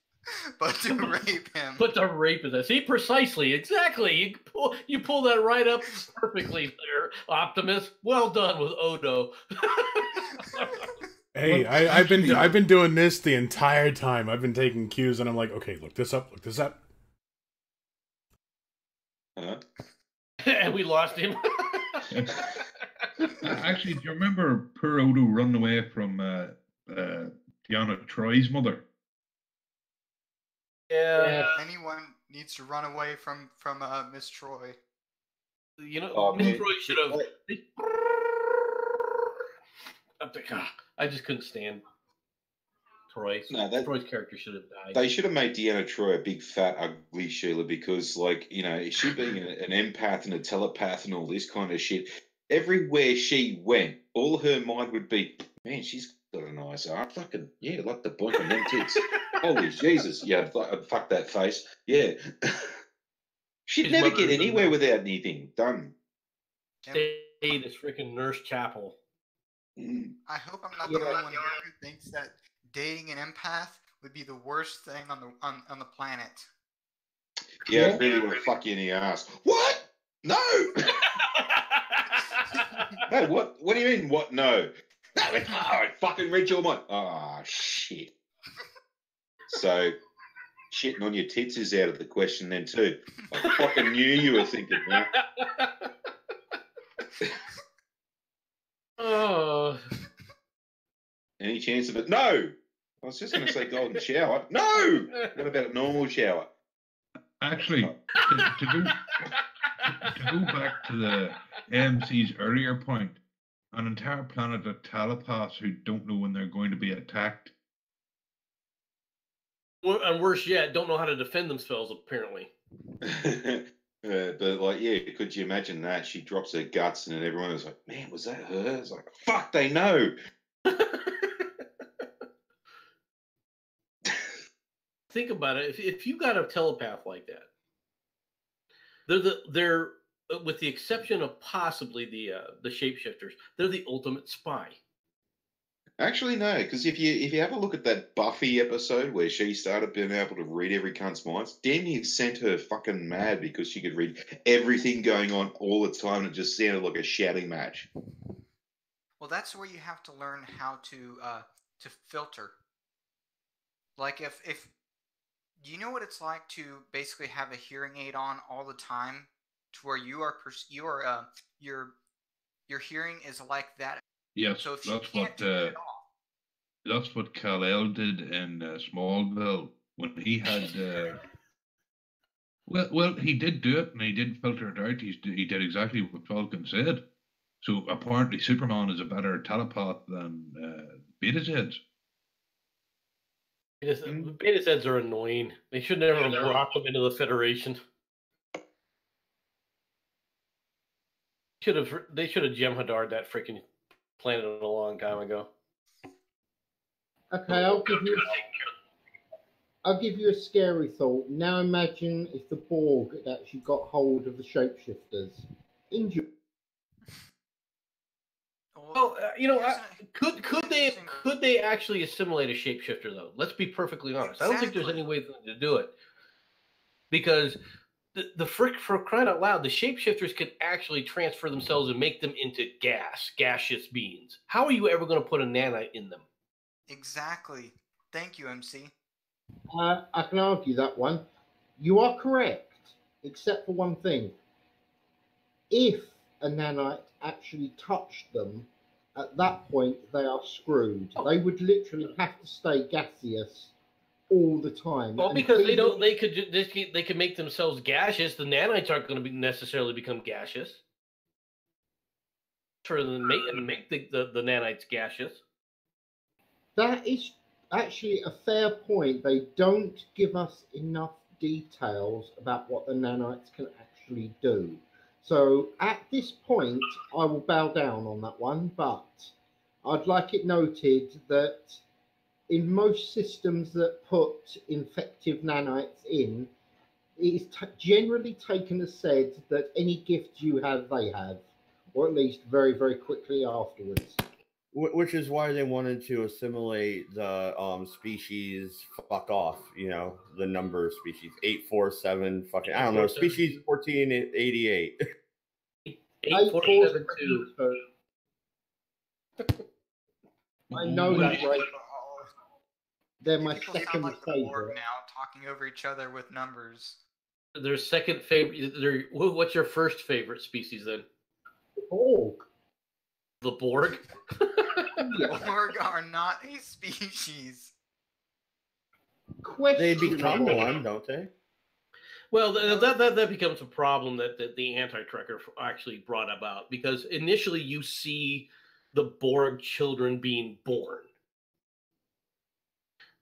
but to rape him. But to rape is that? See, precisely, exactly. You pull that right up perfectly there, Optimus. Well done with Odo. Hey, I've been doing this the entire time. I've been taking cues, and I'm like, okay, look this up, look this up. And we lost him. Actually, do you remember poor Odo running away from Deanna Troy's mother? Yeah. Anyone needs to run away from Miss Troy. You know, Miss Troy should have. I just couldn't stand Troy. Troy's character should have died. They should have made Deanna Troy a big, fat, ugly Sheila because, like, she being an empath and a telepath and all this kind of shit, everywhere she went, all her mind would be, man, she's got a nice arm. Fucking, yeah, like the boink on them tits. Holy Jesus. Yeah, fuck that face. Yeah. She'd never get anywhere without anything done. Stay this freaking Nurse Chapel. I hope I'm not the only one here who thinks that dating an empath would be the worst thing on the planet. Yeah, it really would fuck you in the ass. What? No! No, what? What do you mean, what? No. No, I fucking read your mind. Oh, shit. So, shitting on your tits is out of the question then, too. I fucking knew you were thinking that. Oh. Any chance of it? No! I was just going to say golden shower. No! What about a normal shower? Actually, to go back to the AMC's earlier point, an entire planet of telepaths who don't know when they're going to be attacked. And worse yet, don't know how to defend themselves, apparently. But, like, yeah, could you imagine that? She drops her guts and then everyone is like, man, was that her? It's like, fuck, they know. Think about it. If you got a telepath like that, they're with the exception of possibly the shapeshifters, they're the ultimate spy. Actually, no, because if you have a look at that Buffy episode where she started being able to read every cunt's minds, damn near sent her fucking mad because she could read everything going on all the time and it just sounded like a shouting match. Well, that's where you have to learn how to filter. Like if you know what it's like to basically have a hearing aid on all the time, to where your hearing is like that. Yes, so if that's what Kal-El did in Smallville when he had. Well, he did do it and he did filter it out. He did exactly what Falcon said. So apparently, Superman is a better telepath than Beta-Zeds. Beta-Zeds are annoying. They should never have brought them into the Federation. They should have Jem'Hadar'd that freaking planet a long time ago. Okay, I'll give you a scary thought. Now imagine if the Borg had actually got hold of the shapeshifters. Enjoy. Well, Well, could they actually assimilate a shapeshifter though? Let's be perfectly honest. Exactly. I don't think there's any way to do it because the frick, for crying out loud, the shapeshifters could actually transfer themselves and make them into gaseous beings. How are you ever going to put a nanite in them? Exactly. Thank you, MC. I can argue that one. You are correct, except for one thing. If a nanite actually touched them, at that point they are screwed. They would literally have to stay gaseous all the time. Well, because they could make themselves gaseous. The nanites aren't going to necessarily become gaseous. For them make the nanites gaseous. That is actually a fair point. They don't give us enough details about what the nanites can actually do. So at this point, I will bow down on that one, but I'd like it noted that in most systems that put infective nanites in, it is generally taken as said that any gift you have, they have, or at least very, very quickly afterwards. Which is why they wanted to assimilate the species fuck off, the number of species. 847 fucking, I don't know, species 1488. 8472. I know that, right? They're my People sound second like the Borg favorite. now, talking over each other with numbers. Their second favorite. What's your first favorite species then? Borg. The Borg? Borg are not a species. Question. They become one, don't they? Well, that becomes a problem that the anti-trekker actually brought about, because initially you see the Borg children being born,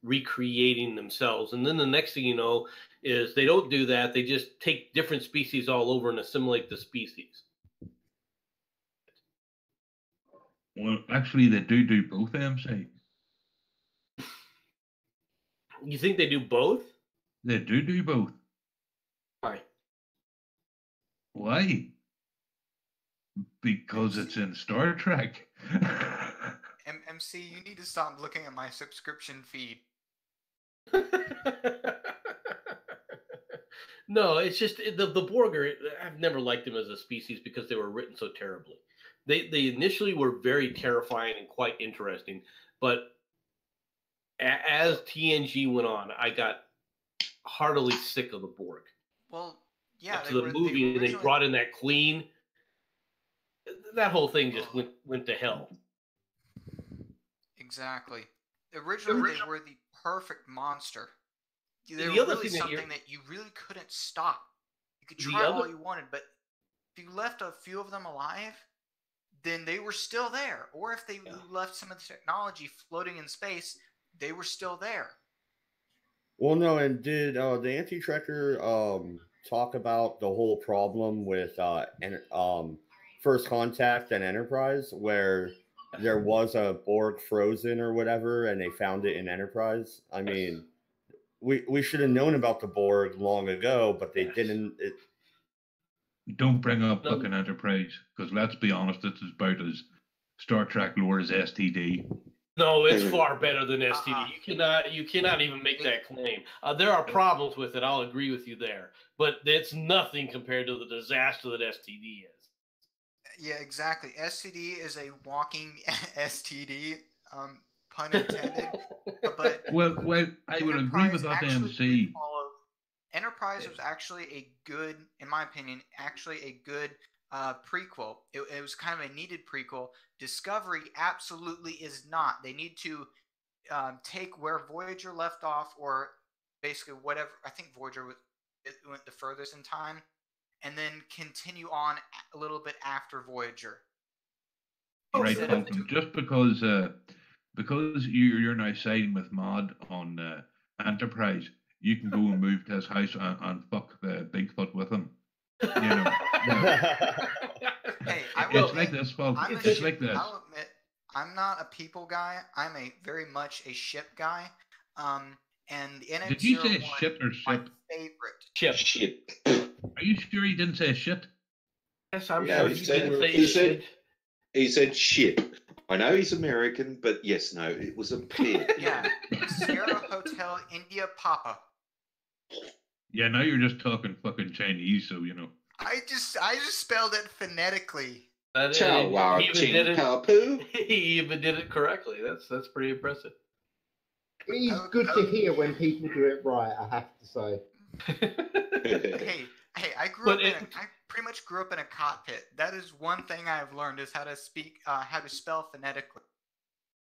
recreating themselves, and then the next thing you know is they don't do that. They just take different species all over and assimilate the species. Well, actually, they do both, MC. You think they do both? They do both. Why? Why? Because it's in Star Trek. MC, you need to stop looking at my subscription feed. No, it's just the Borg I've never liked them as a species because they were written so terribly. They initially were very terrifying and quite interesting, but as TNG went on, I got heartily sick of the Borg. Well, yeah. To the movie, they brought in that Queen. That whole thing just went to hell. Exactly. Originally, they were the perfect monster. They were really something that you really couldn't stop. You could try all you wanted, but if you left a few of them alive, then they were still there. Or if they left some of the technology floating in space, they were still there. Well, no, and did the anti-trekker talk about the whole problem with First Contact and Enterprise, where there was a Borg frozen or whatever, and they found it in Enterprise? I mean, we should have known about the Borg long ago, but they didn't. Don't bring up fucking Enterprise, because let's be honest, it's about as Star Trek lore as STD. No, it's far better than STD. You cannot even make that claim. There are problems with it. I'll agree with you there, but it's nothing compared to the disaster that STD is. Yeah, exactly. STD is a walking STD, pun intended. But well, I would agree with that, MC. Enterprise was actually a good, in my opinion, a good prequel. It was kind of a needed prequel. Discovery absolutely is not. They need to take where Voyager left off, or basically whatever. I think Voyager went the furthest in time, and then continue on a little bit after Voyager. Right, just because you're now siding with Mod on Enterprise, you can go and move to his house and fuck the Bigfoot with him. You know. Hey, it's like this, folks. It's like this. I'll admit, I'm not a people guy. I'm very much a ship guy. And the NX-01, did you say shit or ship? My favorite. Shit. Are you sure he didn't say shit? Yes, I'm sure he didn't say shit. He said shit. I know he's American, but yes, no, it was a pig. Yeah, Sierra Hotel India Papa. Yeah, now you're just talking fucking Chinese, so you know. I just spelled it phonetically. Chow wow ching papu. He even did it correctly. That's pretty impressive. It is good to hear when people do it right, I have to say. Hey, I pretty much grew up in a cockpit. That is one thing I've learned is how to spell phonetically.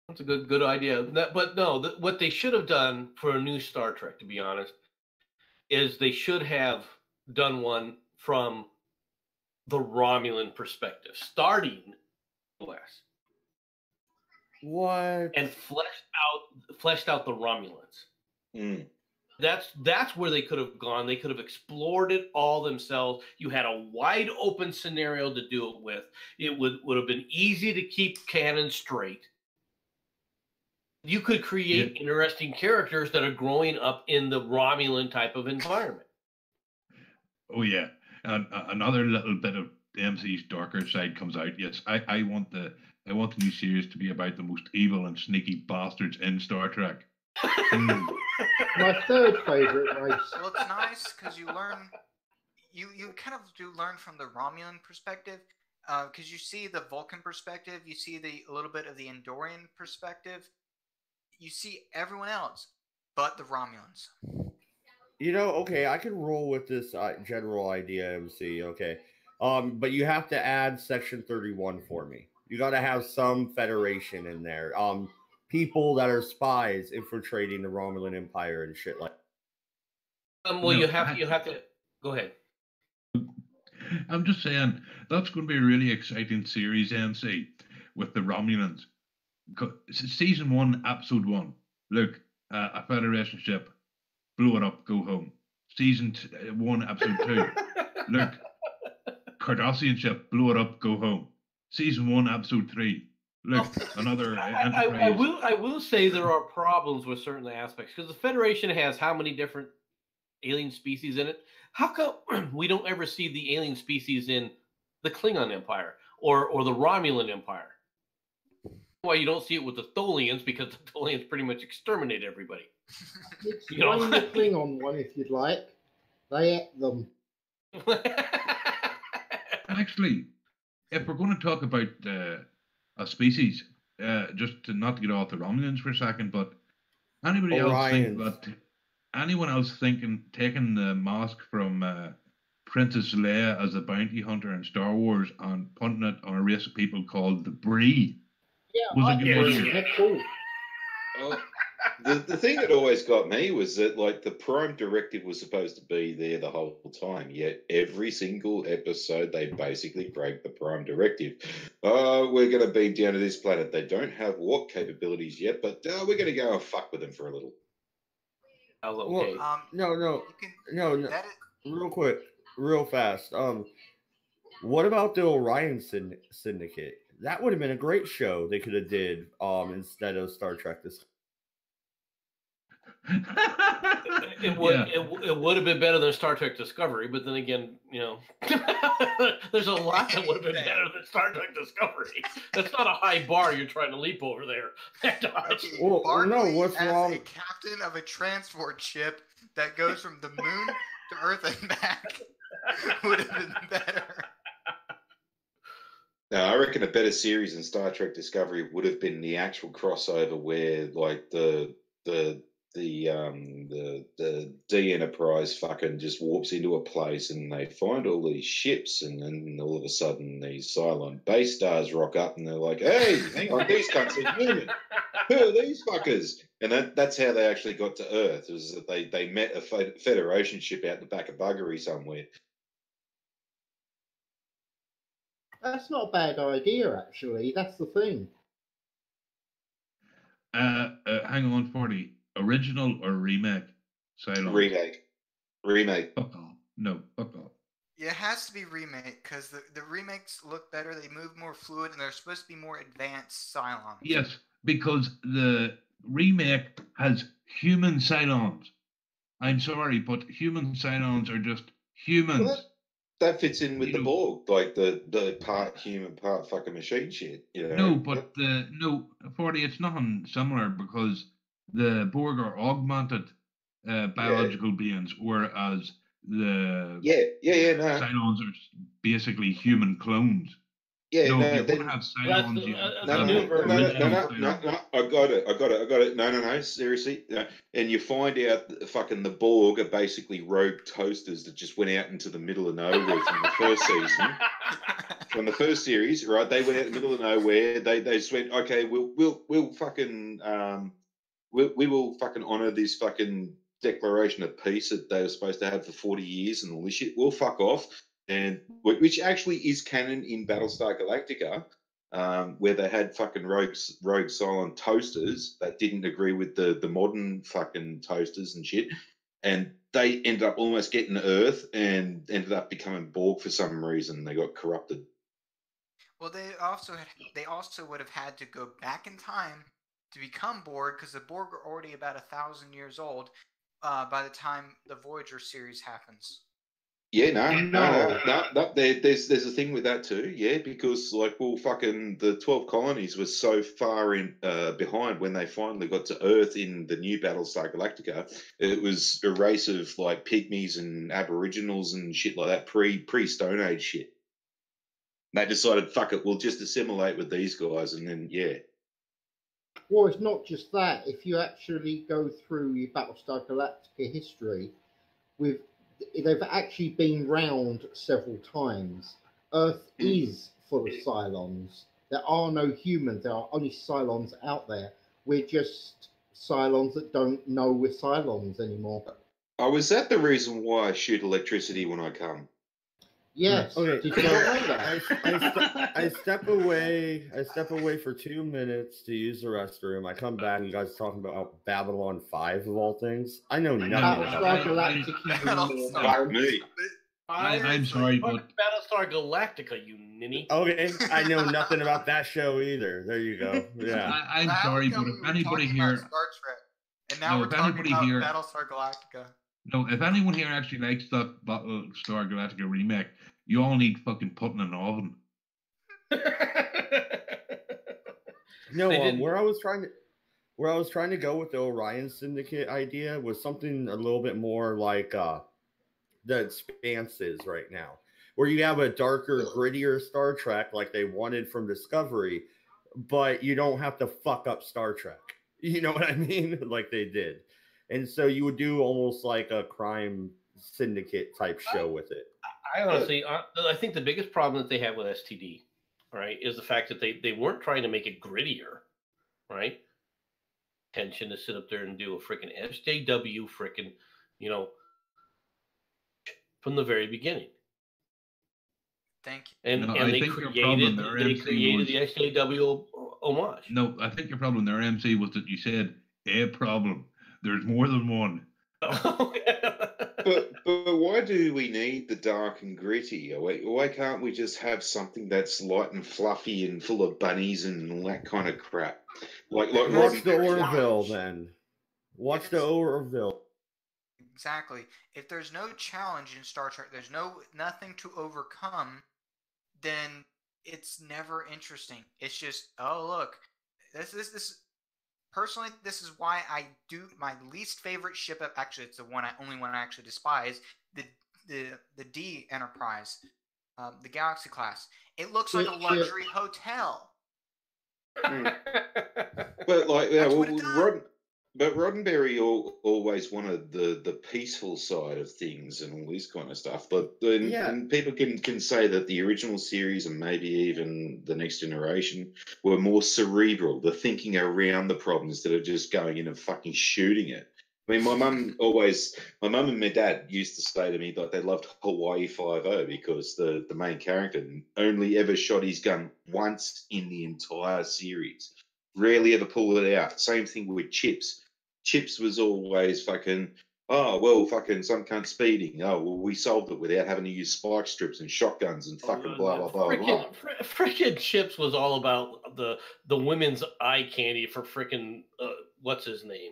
That's a good idea. But no, what they should have done for a new Star Trek, to be honest, is they should have done one from the Romulan perspective, starting less. What? And fleshed out the Romulans. Mm. That's where they could have gone. They could have explored it all themselves. You had a wide open scenario to do it with. It would have been easy to keep canon straight. You could create interesting characters that are growing up in the Romulan type of environment. Oh yeah, and another little bit of MC's darker side comes out. Yes, I want the new series to be about the most evil and sneaky bastards in Star Trek. My third favorite race. Well, it's nice because you learn, you kind of do learn from the Romulan perspective, because you see the Vulcan perspective, you see a little bit of the Andorian perspective, you see everyone else but the Romulans. You know, okay, I can roll with this general idea, MC. Okay, but you have to add Section 31 for me. You got to have some Federation in there. People that are spies infiltrating the Romulan Empire and shit like. Well, no, you have to go ahead. I'm just saying that's going to be a really exciting series, MC, with the Romulans. Season 1, Episode 1. Look, a Federation ship, blow it up, go home. Season 1, Episode 2. Look, Cardassian ship, blow it up, go home. Season 1, Episode 3. Look, another Enterprise. I will say there are problems with certain aspects because the Federation has how many different alien species in it? How come we don't ever see the alien species in the Klingon Empire or the Romulan Empire? Why you don't see it with the Tholians, because the Tholians pretty much exterminate everybody. Explain the Klingon one if you'd like. They ate them. Actually, if we're going to talk about a species, just to not to get off the Romulans for a second, but anybody else think that anyone else taking the mask from Princess Leia as a bounty hunter in Star Wars and putting it on a race of people called the Bree? Yeah, cool. Oh, the thing that always got me was that, like, the Prime Directive was supposed to be there the whole time, yet every single episode they basically break the Prime Directive. Oh, we're going to beam down to this planet. They don't have warp capabilities yet, but we're going to go and fuck with them for a little. Okay. Well, no. Real quick, real fast. What about the Orion Syndicate? That would have been a great show they could have did instead of Star Trek. It would have been better than Star Trek Discovery, but then again, you know, there's a lot that would have been better than Star Trek Discovery. That's not a high bar you're trying to leap over there. What's wrong? A captain of a transport ship that goes from the moon to Earth and back would have been better. No, I reckon a better series than Star Trek Discovery would have been the actual crossover where, like, the D Enterprise fucking just warps into a place and they find all these ships, and then all of a sudden these Cylon base stars rock up and they're like, "Hey, hang on, these cunts are human. Who are these fuckers?" And that's how they actually got to Earth. Was that they met a Federation ship out the back of buggery somewhere. That's not a bad idea, actually. That's the thing. Hang on, 40. Original or remake? Cylon? Remake. Fuck off. No, fuck off. Yeah, it has to be remake, because the remakes look better, they move more fluid, and they're supposed to be more advanced Cylons. Yes, because the remake has human Cylons. I'm sorry, but human Cylons are just humans. that fits in with the Borg, like the part human, part fucking machine shit. You know? No, but no, 40. It's nothing similar because the Borg are augmented biological beings, whereas the no. Cylons are basically human clones. Yeah, no, no, if you then, want to have Cylons, you have no, I got it. No, seriously. And you find out that fucking the Borg are basically rogue toasters that just went out into the middle of nowhere from the first season. From the first series, right? They went out in the middle of nowhere. They just went, okay, we'll fucking we will fucking honour this fucking declaration of peace that they were supposed to have for 40 years and all this shit. We'll fuck off. And which actually is canon in Battlestar Galactica, where they had fucking rogue Cylon toasters that didn't agree with the modern fucking toasters and shit, and they ended up almost getting Earth and ended up becoming Borg for some reason. They got corrupted. Well, they also would have had to go back in time to become Borg because the Borg are already about 1,000 years old by the time the Voyager series happens. Yeah, no. There's a thing with that too. Yeah, because fucking the 12 colonies were so far in behind when they finally got to Earth in the new Battlestar Galactica. It was a race of like pygmies and aboriginals and shit like that, pre Stone Age shit. They decided, fuck it, we'll just assimilate with these guys, and then Well, it's not just that. If you actually go through your Battlestar Galactica history, they've actually been round several times. Earth is full of Cylons. There are no humans. There are only Cylons out there. We're just Cylons that don't know we're Cylons anymore. Oh, is that the reason why I shoot electricity when I come? Yes. Okay. Did you not know that? I step away for 2 minutes to use the restroom. I come back and you guys talking about Babylon 5 of all things. I know nothing about Battlestar Fuck me. I'm sorry, but Battlestar Galactica, you ninny. Okay, I know nothing about that show either. There you go. Yeah. I'm sorry, but if anybody here, Star Trek, and now we're talking about Battlestar Galactica. No, if anyone here actually likes that Battlestar Galactica remake, you all need fucking putting in an oven. No, where I was trying to go with the Orion Syndicate idea was something a little bit more like the Expanse is right now, where you have a darker, grittier Star Trek like they wanted from Discovery, but you don't have to fuck up Star Trek. You know what I mean? Like they did. And so you would do almost like a crime syndicate type show with it. I honestly, I think the biggest problem that they have with STD, right, is the fact that they weren't trying to make it grittier, right? Tension to sit up there and do a freaking SJW freaking, from the very beginning. Thank you. And they created the SJW homage. No, I think your problem there, MC, was that you said a problem. There's more than one. But why do we need the dark and gritty? Why can't we just have something that's light and fluffy and full of bunnies and all that kind of crap? Like watch the Orville then. Watch the Orville. Exactly. If there's no challenge in Star Trek, there's nothing to overcome, then it's never interesting. It's just, oh look, this. Personally, this is why I do my least favorite ship. Actually, it's the only one I actually despise. The D Enterprise, the Galaxy class. It looks like a luxury hotel. But but Roddenberry always wanted the peaceful side of things and all this kind of stuff. But and people can say that the original series and maybe even the Next Generation were more cerebral, the thinking around the problem instead of just going in and fucking shooting it. I mean, my mum and my dad used to say to me that they loved Hawaii 5-0 because the main character only ever shot his gun once in the entire series. Rarely ever pulled it out. Same thing with Chips. Chips was always fucking, fucking some cunt speeding. Oh, well, we solved it without having to use spike strips and shotguns and fucking blah, blah, blah, blah. Frickin' Chips was all about the women's eye candy for frickin' what's his name?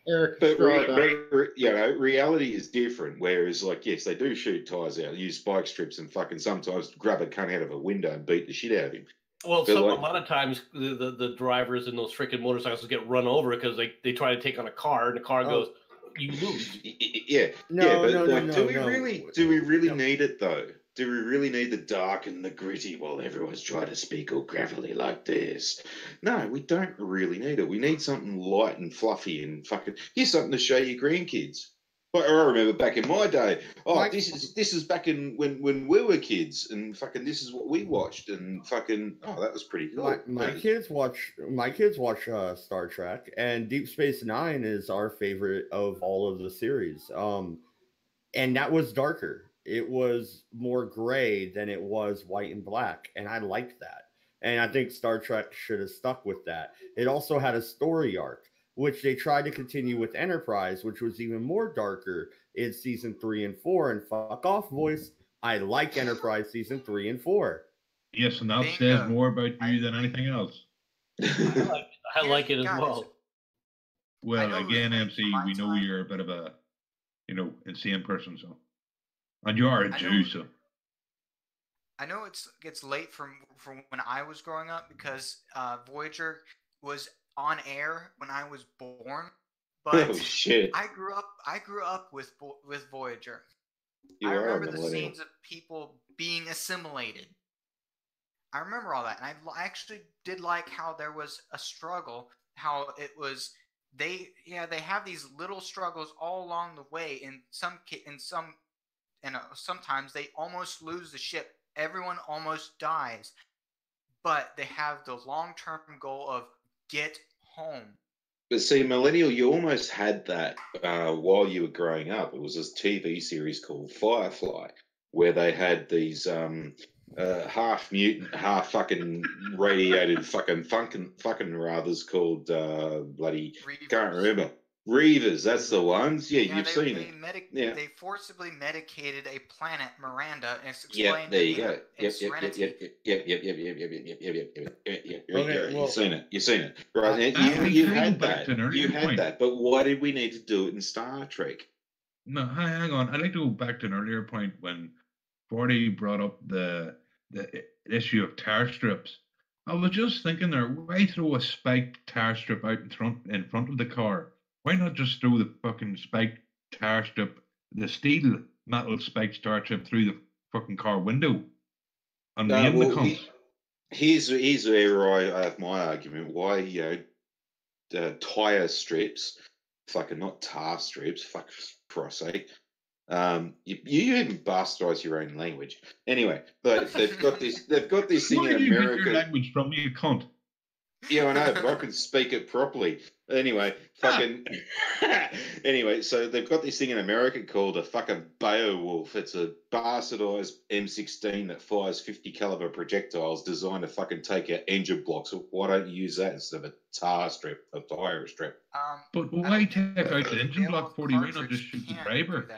Eric But Estrada. you know, reality is different. Whereas, like, yes, they do shoot tires out, use spike strips, and fucking sometimes grab a cunt out of a window and beat the shit out of him. Well, But, a like, lot of times the drivers in those freaking motorcycles get run over because they try to take on a car and the car goes, you lose. yeah, No, but no, like, no, do no, we no. really No. need it though? Do we really need the dark and the gritty while everyone's trying to speak all gravelly like this? No, we don't really need it. We need something light and fluffy and fucking. Here's something to show your grandkids. Like, I remember back in my day. Oh, this is back in when we were kids, and fucking this is what we watched, and fucking that was pretty cool. My kids watch Star Trek, and Deep Space Nine is our favorite of all of the series. And that was darker. It was more gray than it was white and black, and I liked that. And I think Star Trek should have stuck with that. It also had a story arc, which they tried to continue with Enterprise, which was even more darker in season 3 and 4. And fuck off, voice. I like Enterprise season 3 and 4. Yes, and that says more about you than anything else. I like it as well. Well, again, MC, we know you're a bit of a, insane person, so. And you are a Jew, so. I know it gets late from when I was growing up because Voyager was on air when I was born, but oh shit! I grew up with Voyager. I remember the scenes of people being assimilated. I remember all that, and I actually did like how there was a struggle. How it was they have these little struggles all along the way. Sometimes they almost lose the ship. Everyone almost dies, but they have the long-term goal of get home. But see, Millennial, you almost had that while you were growing up. It was this TV series called Firefly, where they had these half mutant, half fucking radiated fucking rathers called bloody Reavers. Can't remember. Reavers, that's the ones. Yeah, you've seen it. They forcibly medicated a planet, Miranda, and it's explained. There you go. Yep. You've seen it. Right. You had that. You had that. But why did we need to do it in Star Trek? No, hang on. I'd like to go back to an earlier point when Forty brought up the issue of tar strips. I was just thinking there, why throw a spiked tar strip out in front of the car? Why not just throw the fucking spiked tar strip, the steel metal spiked tar strip through the fucking car window? And here's where I have my argument. Why, tire strips, fucking not tar strips, fuck Christ's sake. You even bastardize your own language. Anyway, but they've got this thing in America. Where do you get your language from, you cunt? Yeah, I know, but I can speak it properly. Anyway, anyway, so they've got this thing in America called a fucking Beowulf. It's a bastardized M16 that fires 50 caliber projectiles designed to fucking take out engine blocks. Why don't you use that instead of a tar strip, a tire strip? But why take out the engine block 40? Why not just shoot the driver?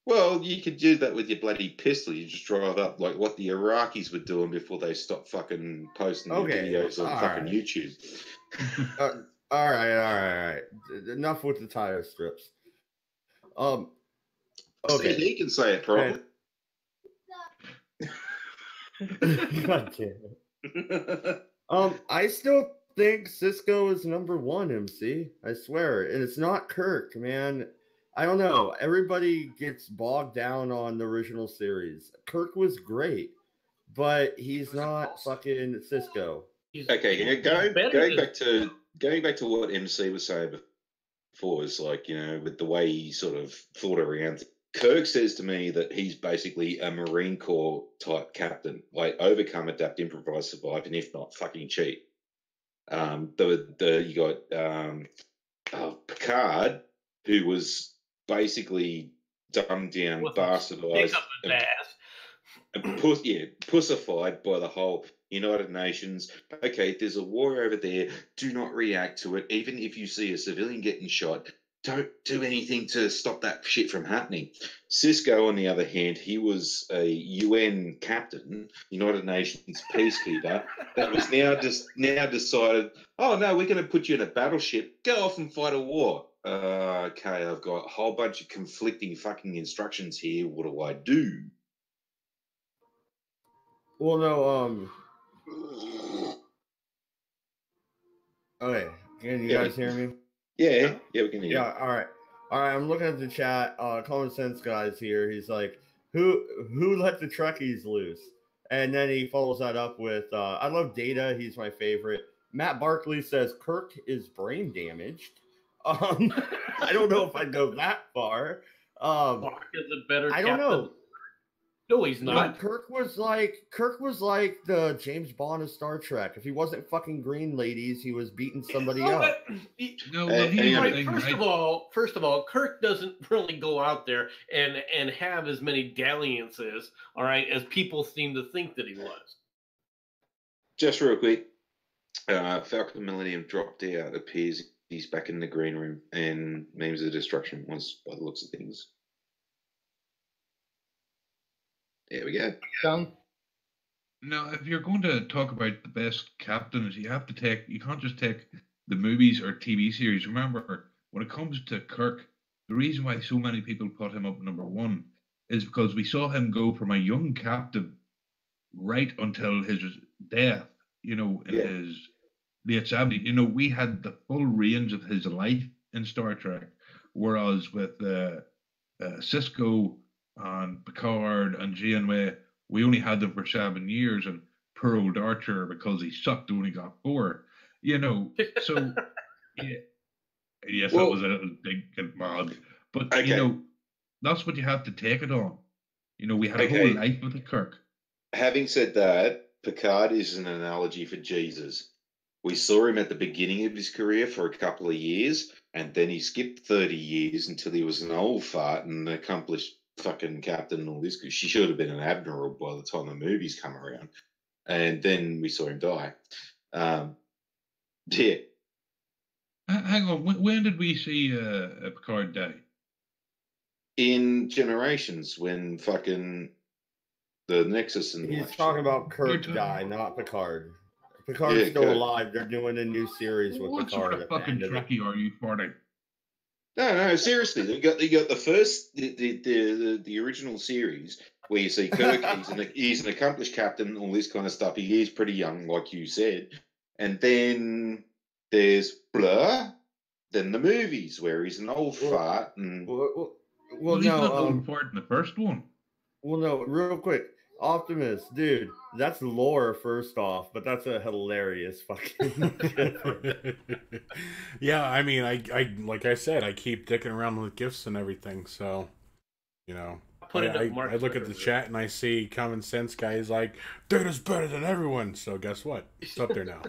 Well, you could do that with your bloody pistol. You just drive up like what the Iraqis were doing before they stopped fucking posting their videos on fucking YouTube. All right. Enough with the tire strips. Okay. See, he can say it properly. God damn it. I still think Cisco is number 1, MC. I swear. And it's not Kirk, man. I don't know. Everybody gets bogged down on the original series. Kirk was great, but he's not fucking Cisco. Okay, going back to what MC was saying before, is like, with the way he sort of thought around. Kirk says to me that he's basically a Marine Corps type captain, like overcome, adapt, improvise, survive, and if not, fucking cheat. You got Picard, who was basically dumbed down, bastardized, and pussified by the whole United Nations. Okay, if there's a war over there, do not react to it. Even if you see a civilian getting shot, don't do anything to stop that shit from happening. Cisco, on the other hand, he was a UN captain, United Nations peacekeeper, that was now decided, oh no, we're going to put you in a battleship, go off and fight a war. Okay, I've got a whole bunch of conflicting fucking instructions here. What do I do? Well, no, okay. Can you guys hear me? Yeah, we can hear you. Yeah, all right. I'm looking at the chat. Common Sense guy's here. He's like, who let the Trekkies loose? And then he follows that up with, I love Data. He's my favorite. Matt Barkley says Kirk is brain damaged. I don't know if I'd go that far. Spock is a better I don't captain. know. No, he's not. Kirk was like the James Bond of Star Trek. If he wasn't fucking green ladies, he was beating somebody up. First of all, Kirk doesn't really go out there and have as many dalliances, all right, as people seem to think that he was. Just real quick, Falcon Millennium dropped out. Appears he's back in the green room, and Memes of Destruction was by the looks of things. There we go. Done. Now, if you're going to talk about the best captains, you can't just take the movies or TV series. Remember, when it comes to Kirk, the reason why so many people put him up number one is because we saw him go from a young captain right until his death, in his late 70s. We had the full range of his life in Star Trek, whereas with Cisco and Picard and Janeway, we only had them for 7 years, and poor old Archer, because he sucked, only got 4. So yeah. Yes, that was a little big and mad. But that's what you have to take it on. We had a whole life with the Kirk. Having said that, Picard is an analogy for Jesus. We saw him at the beginning of his career for a couple of years, and then he skipped 30 years until he was an old fart and an accomplished fucking captain and all this, because she should have been an admiral by the time the movies come around. And then we saw him die. Yeah. Hang on, when did we see Picard die? In Generations, when fucking the Nexus and he's talking about Kirk die, not Picard. Picard's still alive. They're doing a new series with what Picard. What sort of fucking Trekkie are you farting? No, seriously. You got the first, the original series where you see Kirk. he's an accomplished captain, all this kind of stuff. He is pretty young, like you said. And then there's Blur. Then the movies where he's an old fart. And he's not old fart in the first one. Well, no, real quick. Optimus, dude, that's lore first off, but that's a hilarious fucking Yeah, I mean, I like I said, I keep dicking around with gifts and everything, so I look at the chat and I see Common Sense guy is like, Data's better than everyone, so guess what? It's up there now.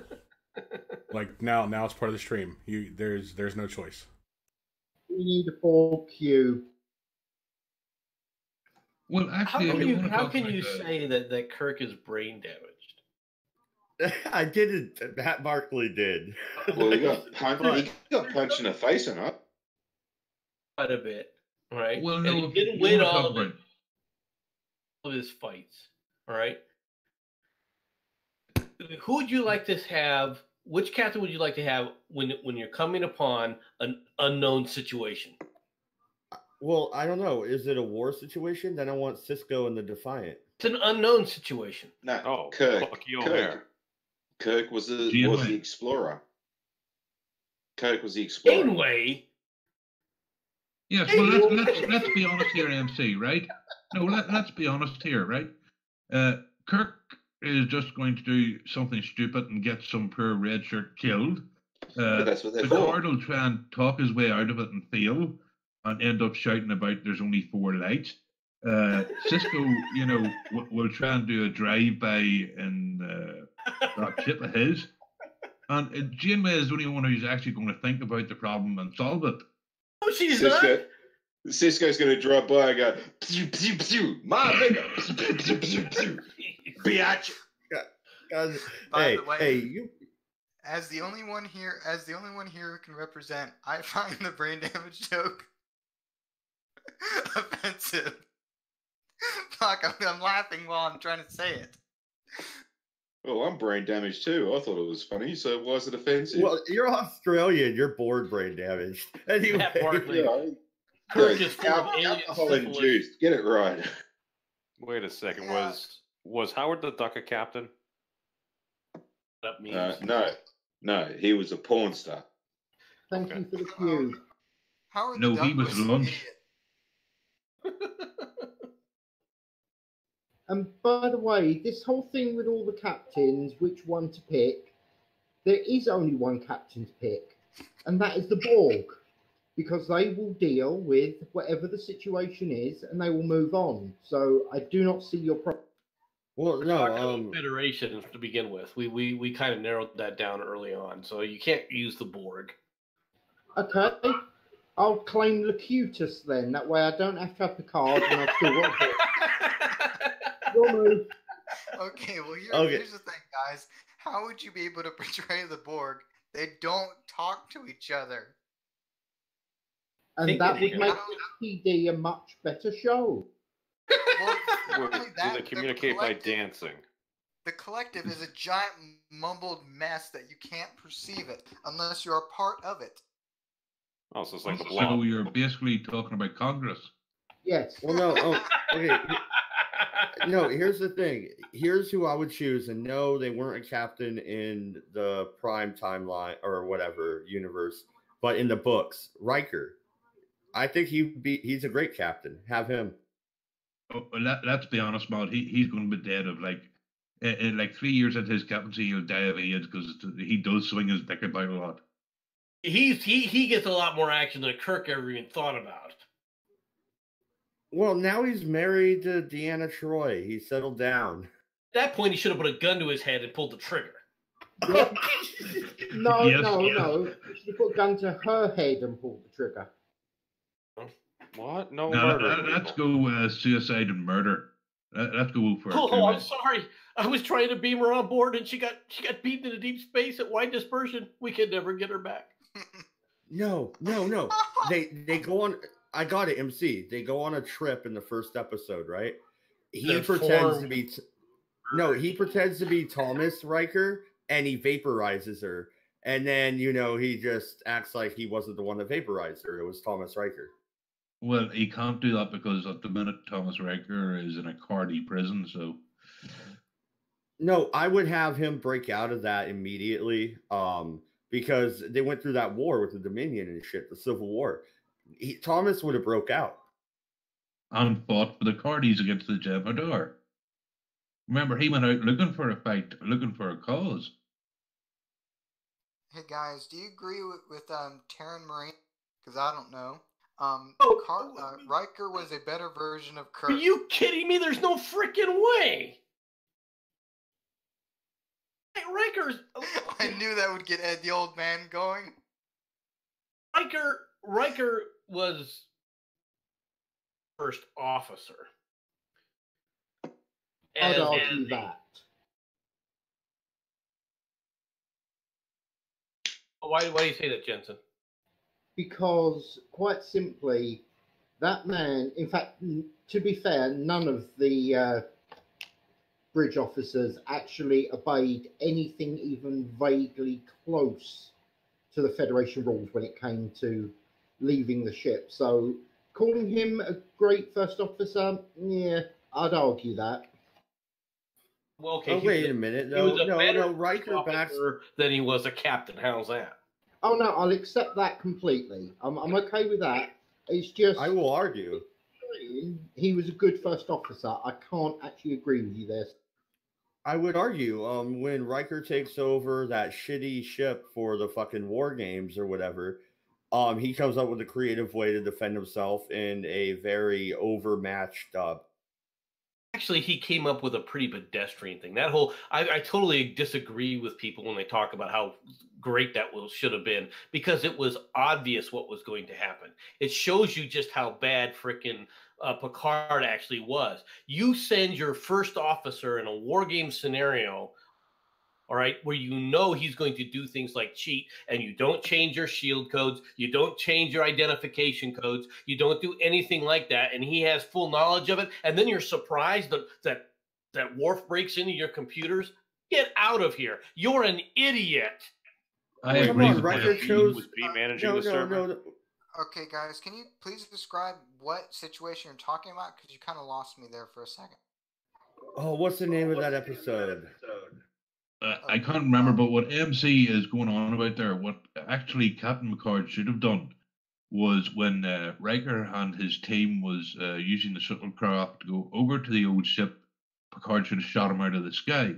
Like now it's part of the stream. There's no choice. We need a 4Q. Well, actually, how can you say that Kirk is brain damaged? I didn't. Matt Barkley did. Well, he got punched in the face or not? Quite a bit, right? Well, no, and he didn't win all of his fights, all right? Who would you like to have? Which captain would you like to have when you're coming upon an unknown situation? Well, I don't know. Is it a war situation? Then I want Cisco and the Defiant. It's an unknown situation. No, Kirk was the explorer. Kirk was the explorer. Janeway. Yes, well, let's be honest here, MC, right? No, let's be honest here, right? Kirk is just going to do something stupid and get some poor red shirt killed. That's what they're for. Picard will try and talk his way out of it and fail, and end up shouting about there's only 4 lights. Cisco, will try and do a drive-by in that ship of his. And Janeway is the only one who's actually going to think about the problem and solve it. Oh, she's not. Cisco's going to drive by and go, pew, pew, pew, my nigga, pew, pew, pew, pew, biatch. By the way, as the only one here who can represent, I find the brain damage joke offensive. Fuck, I'm laughing while I'm trying to say it. Oh, I'm brain damaged too. I thought it was funny, so why is it offensive? Well, you're Australian. You're bored brain damaged. Anyway, That part, like, Yeah, Kirk is full of alien alcohol syphilis. induced. Get it right. Wait a second. Yeah. Was Howard the Duck a captain? That means No, he was a porn star. Thank you for the cue. Howard No, the he Duck was an lunch. idiot. And by the way, this whole thing with all the captains, which one to pick, there is only one captain to pick, and that is the Borg, because they will deal with whatever the situation is, and they will move on. So I do not see your problem. well, no, Federation to begin with. We kind of narrowed that down early on, so you can't use the Borg. Okay, I'll claim Locutus then. That way I don't have to have the card, and I've still got it. Your move. Okay, well Okay. here's the thing, guys. How would you be able to portray the Borg? They don't talk to each other. And Think that of would it. make PD a much better show. Well, not Do only that, they the communicate by collective- dancing? The collective is a giant mumbled mess that you can't perceive it unless you're a part of it. Oh, so it's like the So blob. you're basically talking about Congress. Yes. well, no. Okay. No, here's the thing. Here's who I would choose, and no, they weren't a captain in the Prime timeline or whatever universe, but in the books, Riker. I think he's a great captain. Have him. Oh, well, let's be honest, Matt. He's going to be dead of in like 3 years into his captaincy, he'll die of AIDS because he does swing his dick about a lot. He gets a lot more action than Kirk ever even thought about. Well, now he's married to Deanna Troi. He settled down. At that point, he should have put a gun to his head and pulled the trigger. No, Yes, no, yes. no. You put a gun to her head and pull the trigger. What? No Now, murder. let's go suicide and murder. Let's go for it. Oh, I'm sorry. I was trying to beam her on board, and she got beaten into deep space at wide dispersion. We could never get her back. No. They go on. I got it, MC. They go on a trip in the first episode, right? He They're pretends to formed. be. He pretends to be Thomas Riker, and he vaporizes her. And then, he just acts like he wasn't the one that vaporized her. It was Thomas Riker. Well, he can't do that because at the minute Thomas Riker is in a Cardi prison, so No, I would have him break out of that immediately. Because they went through that war with the Dominion and shit, the Civil War. Thomas would have broke out. and fought for the Cardis against the Jem'Hadar. Remember, he went out looking for a fight, looking for a cause. Hey guys, do you agree with Terran Marine? Because I don't know. Riker was a better version of Kirk. Are you kidding me? There's no freaking way. Hey, Riker's. I knew that would get Ed the old man going. Riker was first officer. I'd And- argue and- that. Why do you say that, Jensen? Because, quite simply, that man, in fact, to be fair, none of the bridge officers actually obeyed anything even vaguely close to the Federation rules when it came to leaving the ship. So, calling him a great first officer, yeah, I'd argue that. Well, okay. Oh, wait a minute. No, Riker backs. Than he was a captain. How's that? Oh no, I'll accept that completely. I'm okay with that. It's just I will argue. he was a good first officer. I can't actually agree with you there. I would argue, when Riker takes over that shitty ship for the fucking war games or whatever, he comes up with a creative way to defend himself in a very overmatched Actually, he came up with a pretty pedestrian thing. That whole, I totally disagree with people when they talk about how great that should have been, because it was obvious what was going to happen. It shows you just how bad frickin' Picard actually was. You send your first officer in a war game scenario, all right, where you know he's going to do things like cheat, and you don't change your shield codes, you don't change your identification codes, you don't do anything like that, and he has full knowledge of it, and then you're surprised that Worf breaks into your computers. Get out of here. You're an idiot. I Come agree on, with Riker that. chose. Was B managing No, the server? no. Okay, guys, can you please describe what situation you're talking about? Because you kind of lost me there for a second. Oh, what's the name of that episode? I can't remember, but what MC is going on about there, what actually Captain Picard should have done was when Riker and his team was using the shuttlecraft to go over to the old ship, Picard should have shot him out of the sky.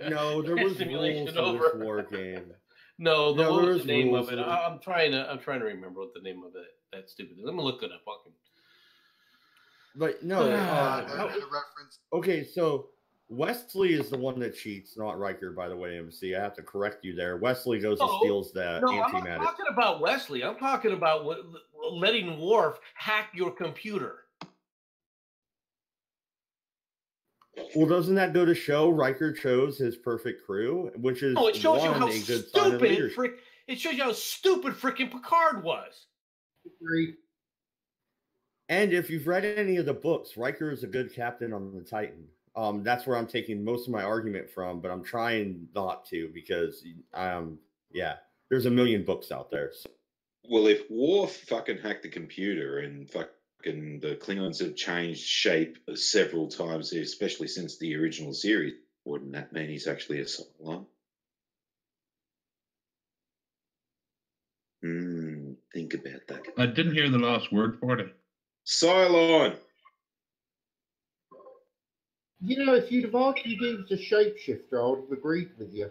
No, there was Simulation rules to over. this war game. No, what there was was the name rules of it? to it. I'm trying to remember what the name of it. That stupid. Let me look it up. But no, The reference. okay, so Wesley is the one that cheats, not Riker, by the way, MC. I have to correct you there. Wesley goes and steals the No, I'm antimatter. not talking about Wesley. I'm talking about letting Worf hack your computer. Well, doesn't that go to show Riker chose his perfect crew, which is No, it shows you how a good sign of stupid leadership. it shows you how stupid freaking Picard was. Agreed. And if you've read any of the books, Riker is a good captain on the Titan. That's where I'm taking most of my argument from, but I'm trying not to because, there's a million books out there. So. Well, if Worf fucking hacked the computer and fucking the Klingons have changed shape several times, especially since the original series, wouldn't that mean he's actually a Cylon? Think about that. I didn't hear the last word for it. Cylon! You know, if you'd have argued he was a shapeshifter, I would have agreed with you.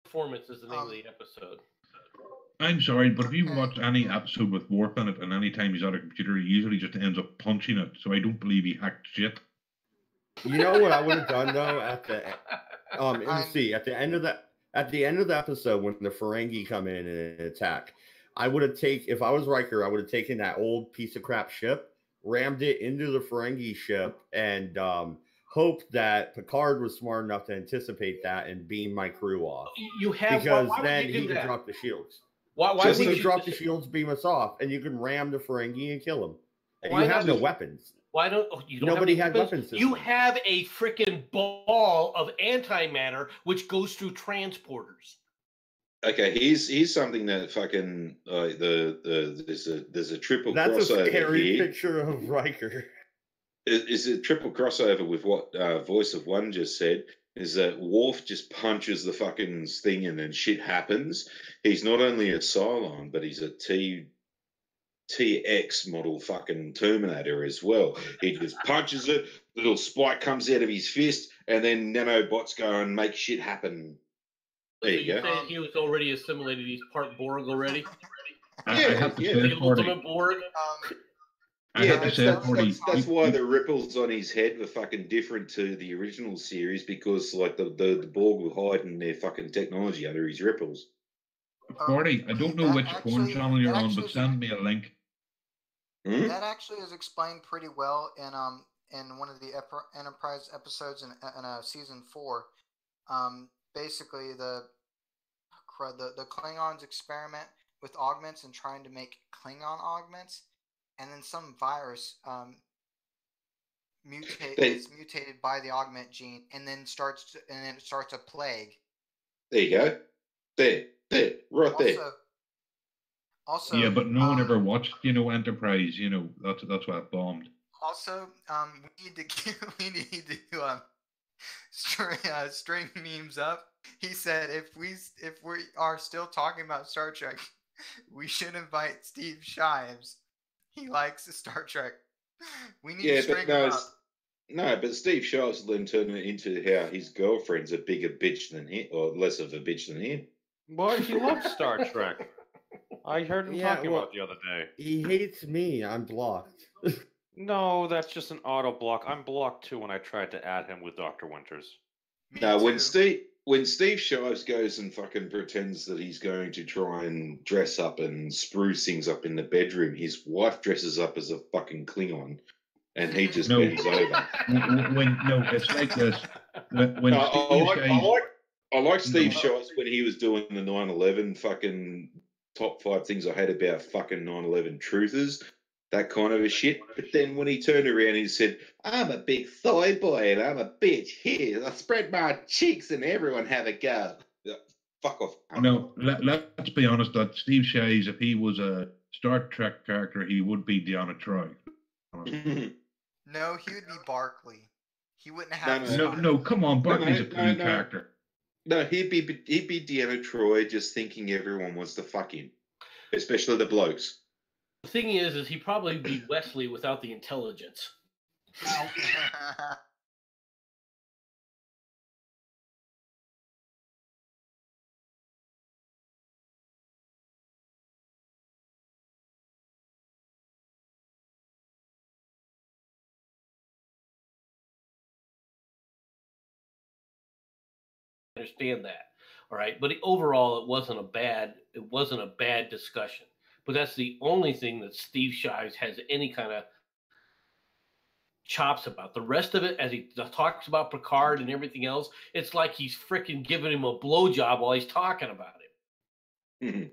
Performance is the name of the episode. I'm sorry, but if you watch any episode with Worf in it, and any time he's on a computer, he usually just ends up punching it. So I don't believe he hacked shit. You know what I would have done though at the MC at the end of the episode when the Ferengi come in and attack, if I was Riker, I would have taken that old piece of crap ship, rammed it into the Ferengi ship, and hoped that Picard was smart enough to anticipate that and beam my crew off. Because then he could drop the shields. Why would he drop the shields, beam us off, and you can ram the Ferengi and kill him. And you have no weapons. Why don't you don't Nobody have had weapons? You have a freaking ball of antimatter which goes through transporters. Okay, here's something that fucking there's a triple crossover. That's a scary here. picture of Riker. Is a triple crossover with what Voice of One just said. Is that Worf just punches the fucking thing and then shit happens. He's not only a Cylon, but he's a TX model fucking Terminator as well. He just punches it, little spike comes out of his fist, and then nanobots go and make shit happen. There you go. Saying he was already assimilated. He's part Borg already. Yeah. The ultimate Borg. That's why the ripples on his head were fucking different to the original series, because like the Borg were hiding their fucking technology under his ripples. Marty, I don't know which porn channel you're on, but send me a link. That actually is explained pretty well in one of the Enterprise episodes in season 4. Basically, the Klingons experiment with augments and trying to make Klingon augments, and then some virus is mutated by the augment gene, and then it starts a plague. There you go. There, right there. Also, yeah, but no one ever watched, Enterprise. That's why it bombed. Also, we need to string memes up. He said if we are still talking about Star Trek, we should invite Steve Shives. He likes Star Trek. We need to string him up. No, but Steve Shives will then turn it into how his girlfriend's a bigger bitch than him, or less of a bitch than him. Boy, he loves Star Trek. I heard him talking about it the other day. He hates me. I'm blocked. No, that's just an auto block. I'm blocked too when I tried to add him with Dr. Winters. No, when Steve Shives goes and fucking pretends that he's going to try and dress up and spruce things up in the bedroom, his wife dresses up as a fucking Klingon, and he just bends over. It's like this. I like Steve Shives when he was doing the 9/11 fucking top 5 things I hate about fucking 9/11 truthers. that kind of a shit. But then when he turned around and he said, I'm a big thigh boy and I'm a bitch. Here, I spread my cheeks and everyone have a go. Fuck off. No, let's be honest. That Steve Shays, if he was a Star Trek character, he would be Deanna Troy. No, he would be Barkley. He wouldn't have. No, come on, Barkley's a cool character. No, he'd be Deanna Troy, just thinking everyone wants to fuck him, especially the blokes. The thing is he'd probably be Wesley without the intelligence. Understand that, all right. But overall, it wasn't a bad discussion. But that's the only thing that Steve Shives has any kind of chops about. The rest of it, as he talks about Picard and everything else, it's like he's freaking giving him a blowjob while he's talking about him.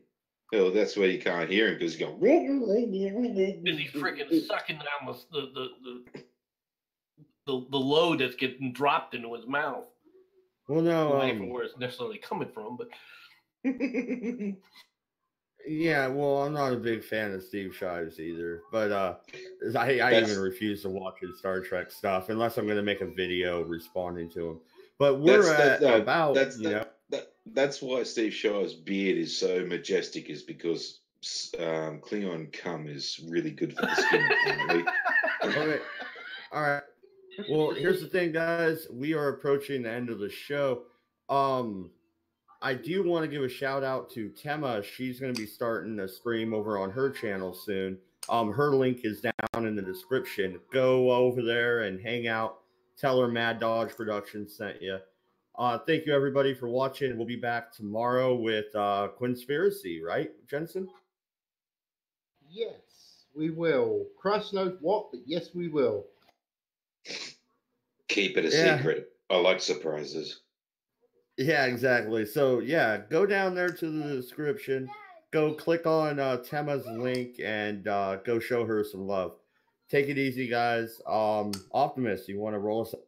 Well, that's why you can't hear him, because he's going. And he's freaking sucking down the load that's getting dropped into his mouth. Well, no, where it's necessarily coming from, but yeah, well, I'm not a big fan of Steve Shives either, but I even refuse to watch his Star Trek stuff unless I'm going to make a video responding to him. But that's why Steve Shives' beard is so majestic, is because Klingon cum is really good for the skin. Okay, all right. Well, here's the thing, guys. We are approaching the end of the show. I do want to give a shout out to Temma. She's going to be starting a stream over on her channel soon. Her link is down in the description. Go over there and hang out. Tell her Mad Dodge Productions sent you. Thank you, everybody, for watching. We'll be back tomorrow with Quinspiracy, right, Jensen? Yes, we will. Christ knows what, but yes, we will. Keep it a secret. I like surprises. Yeah, exactly. So, yeah, go down there to the description. Go click on Temma's link and go show her some love. Take it easy, guys. Optimus, you want to roll us up?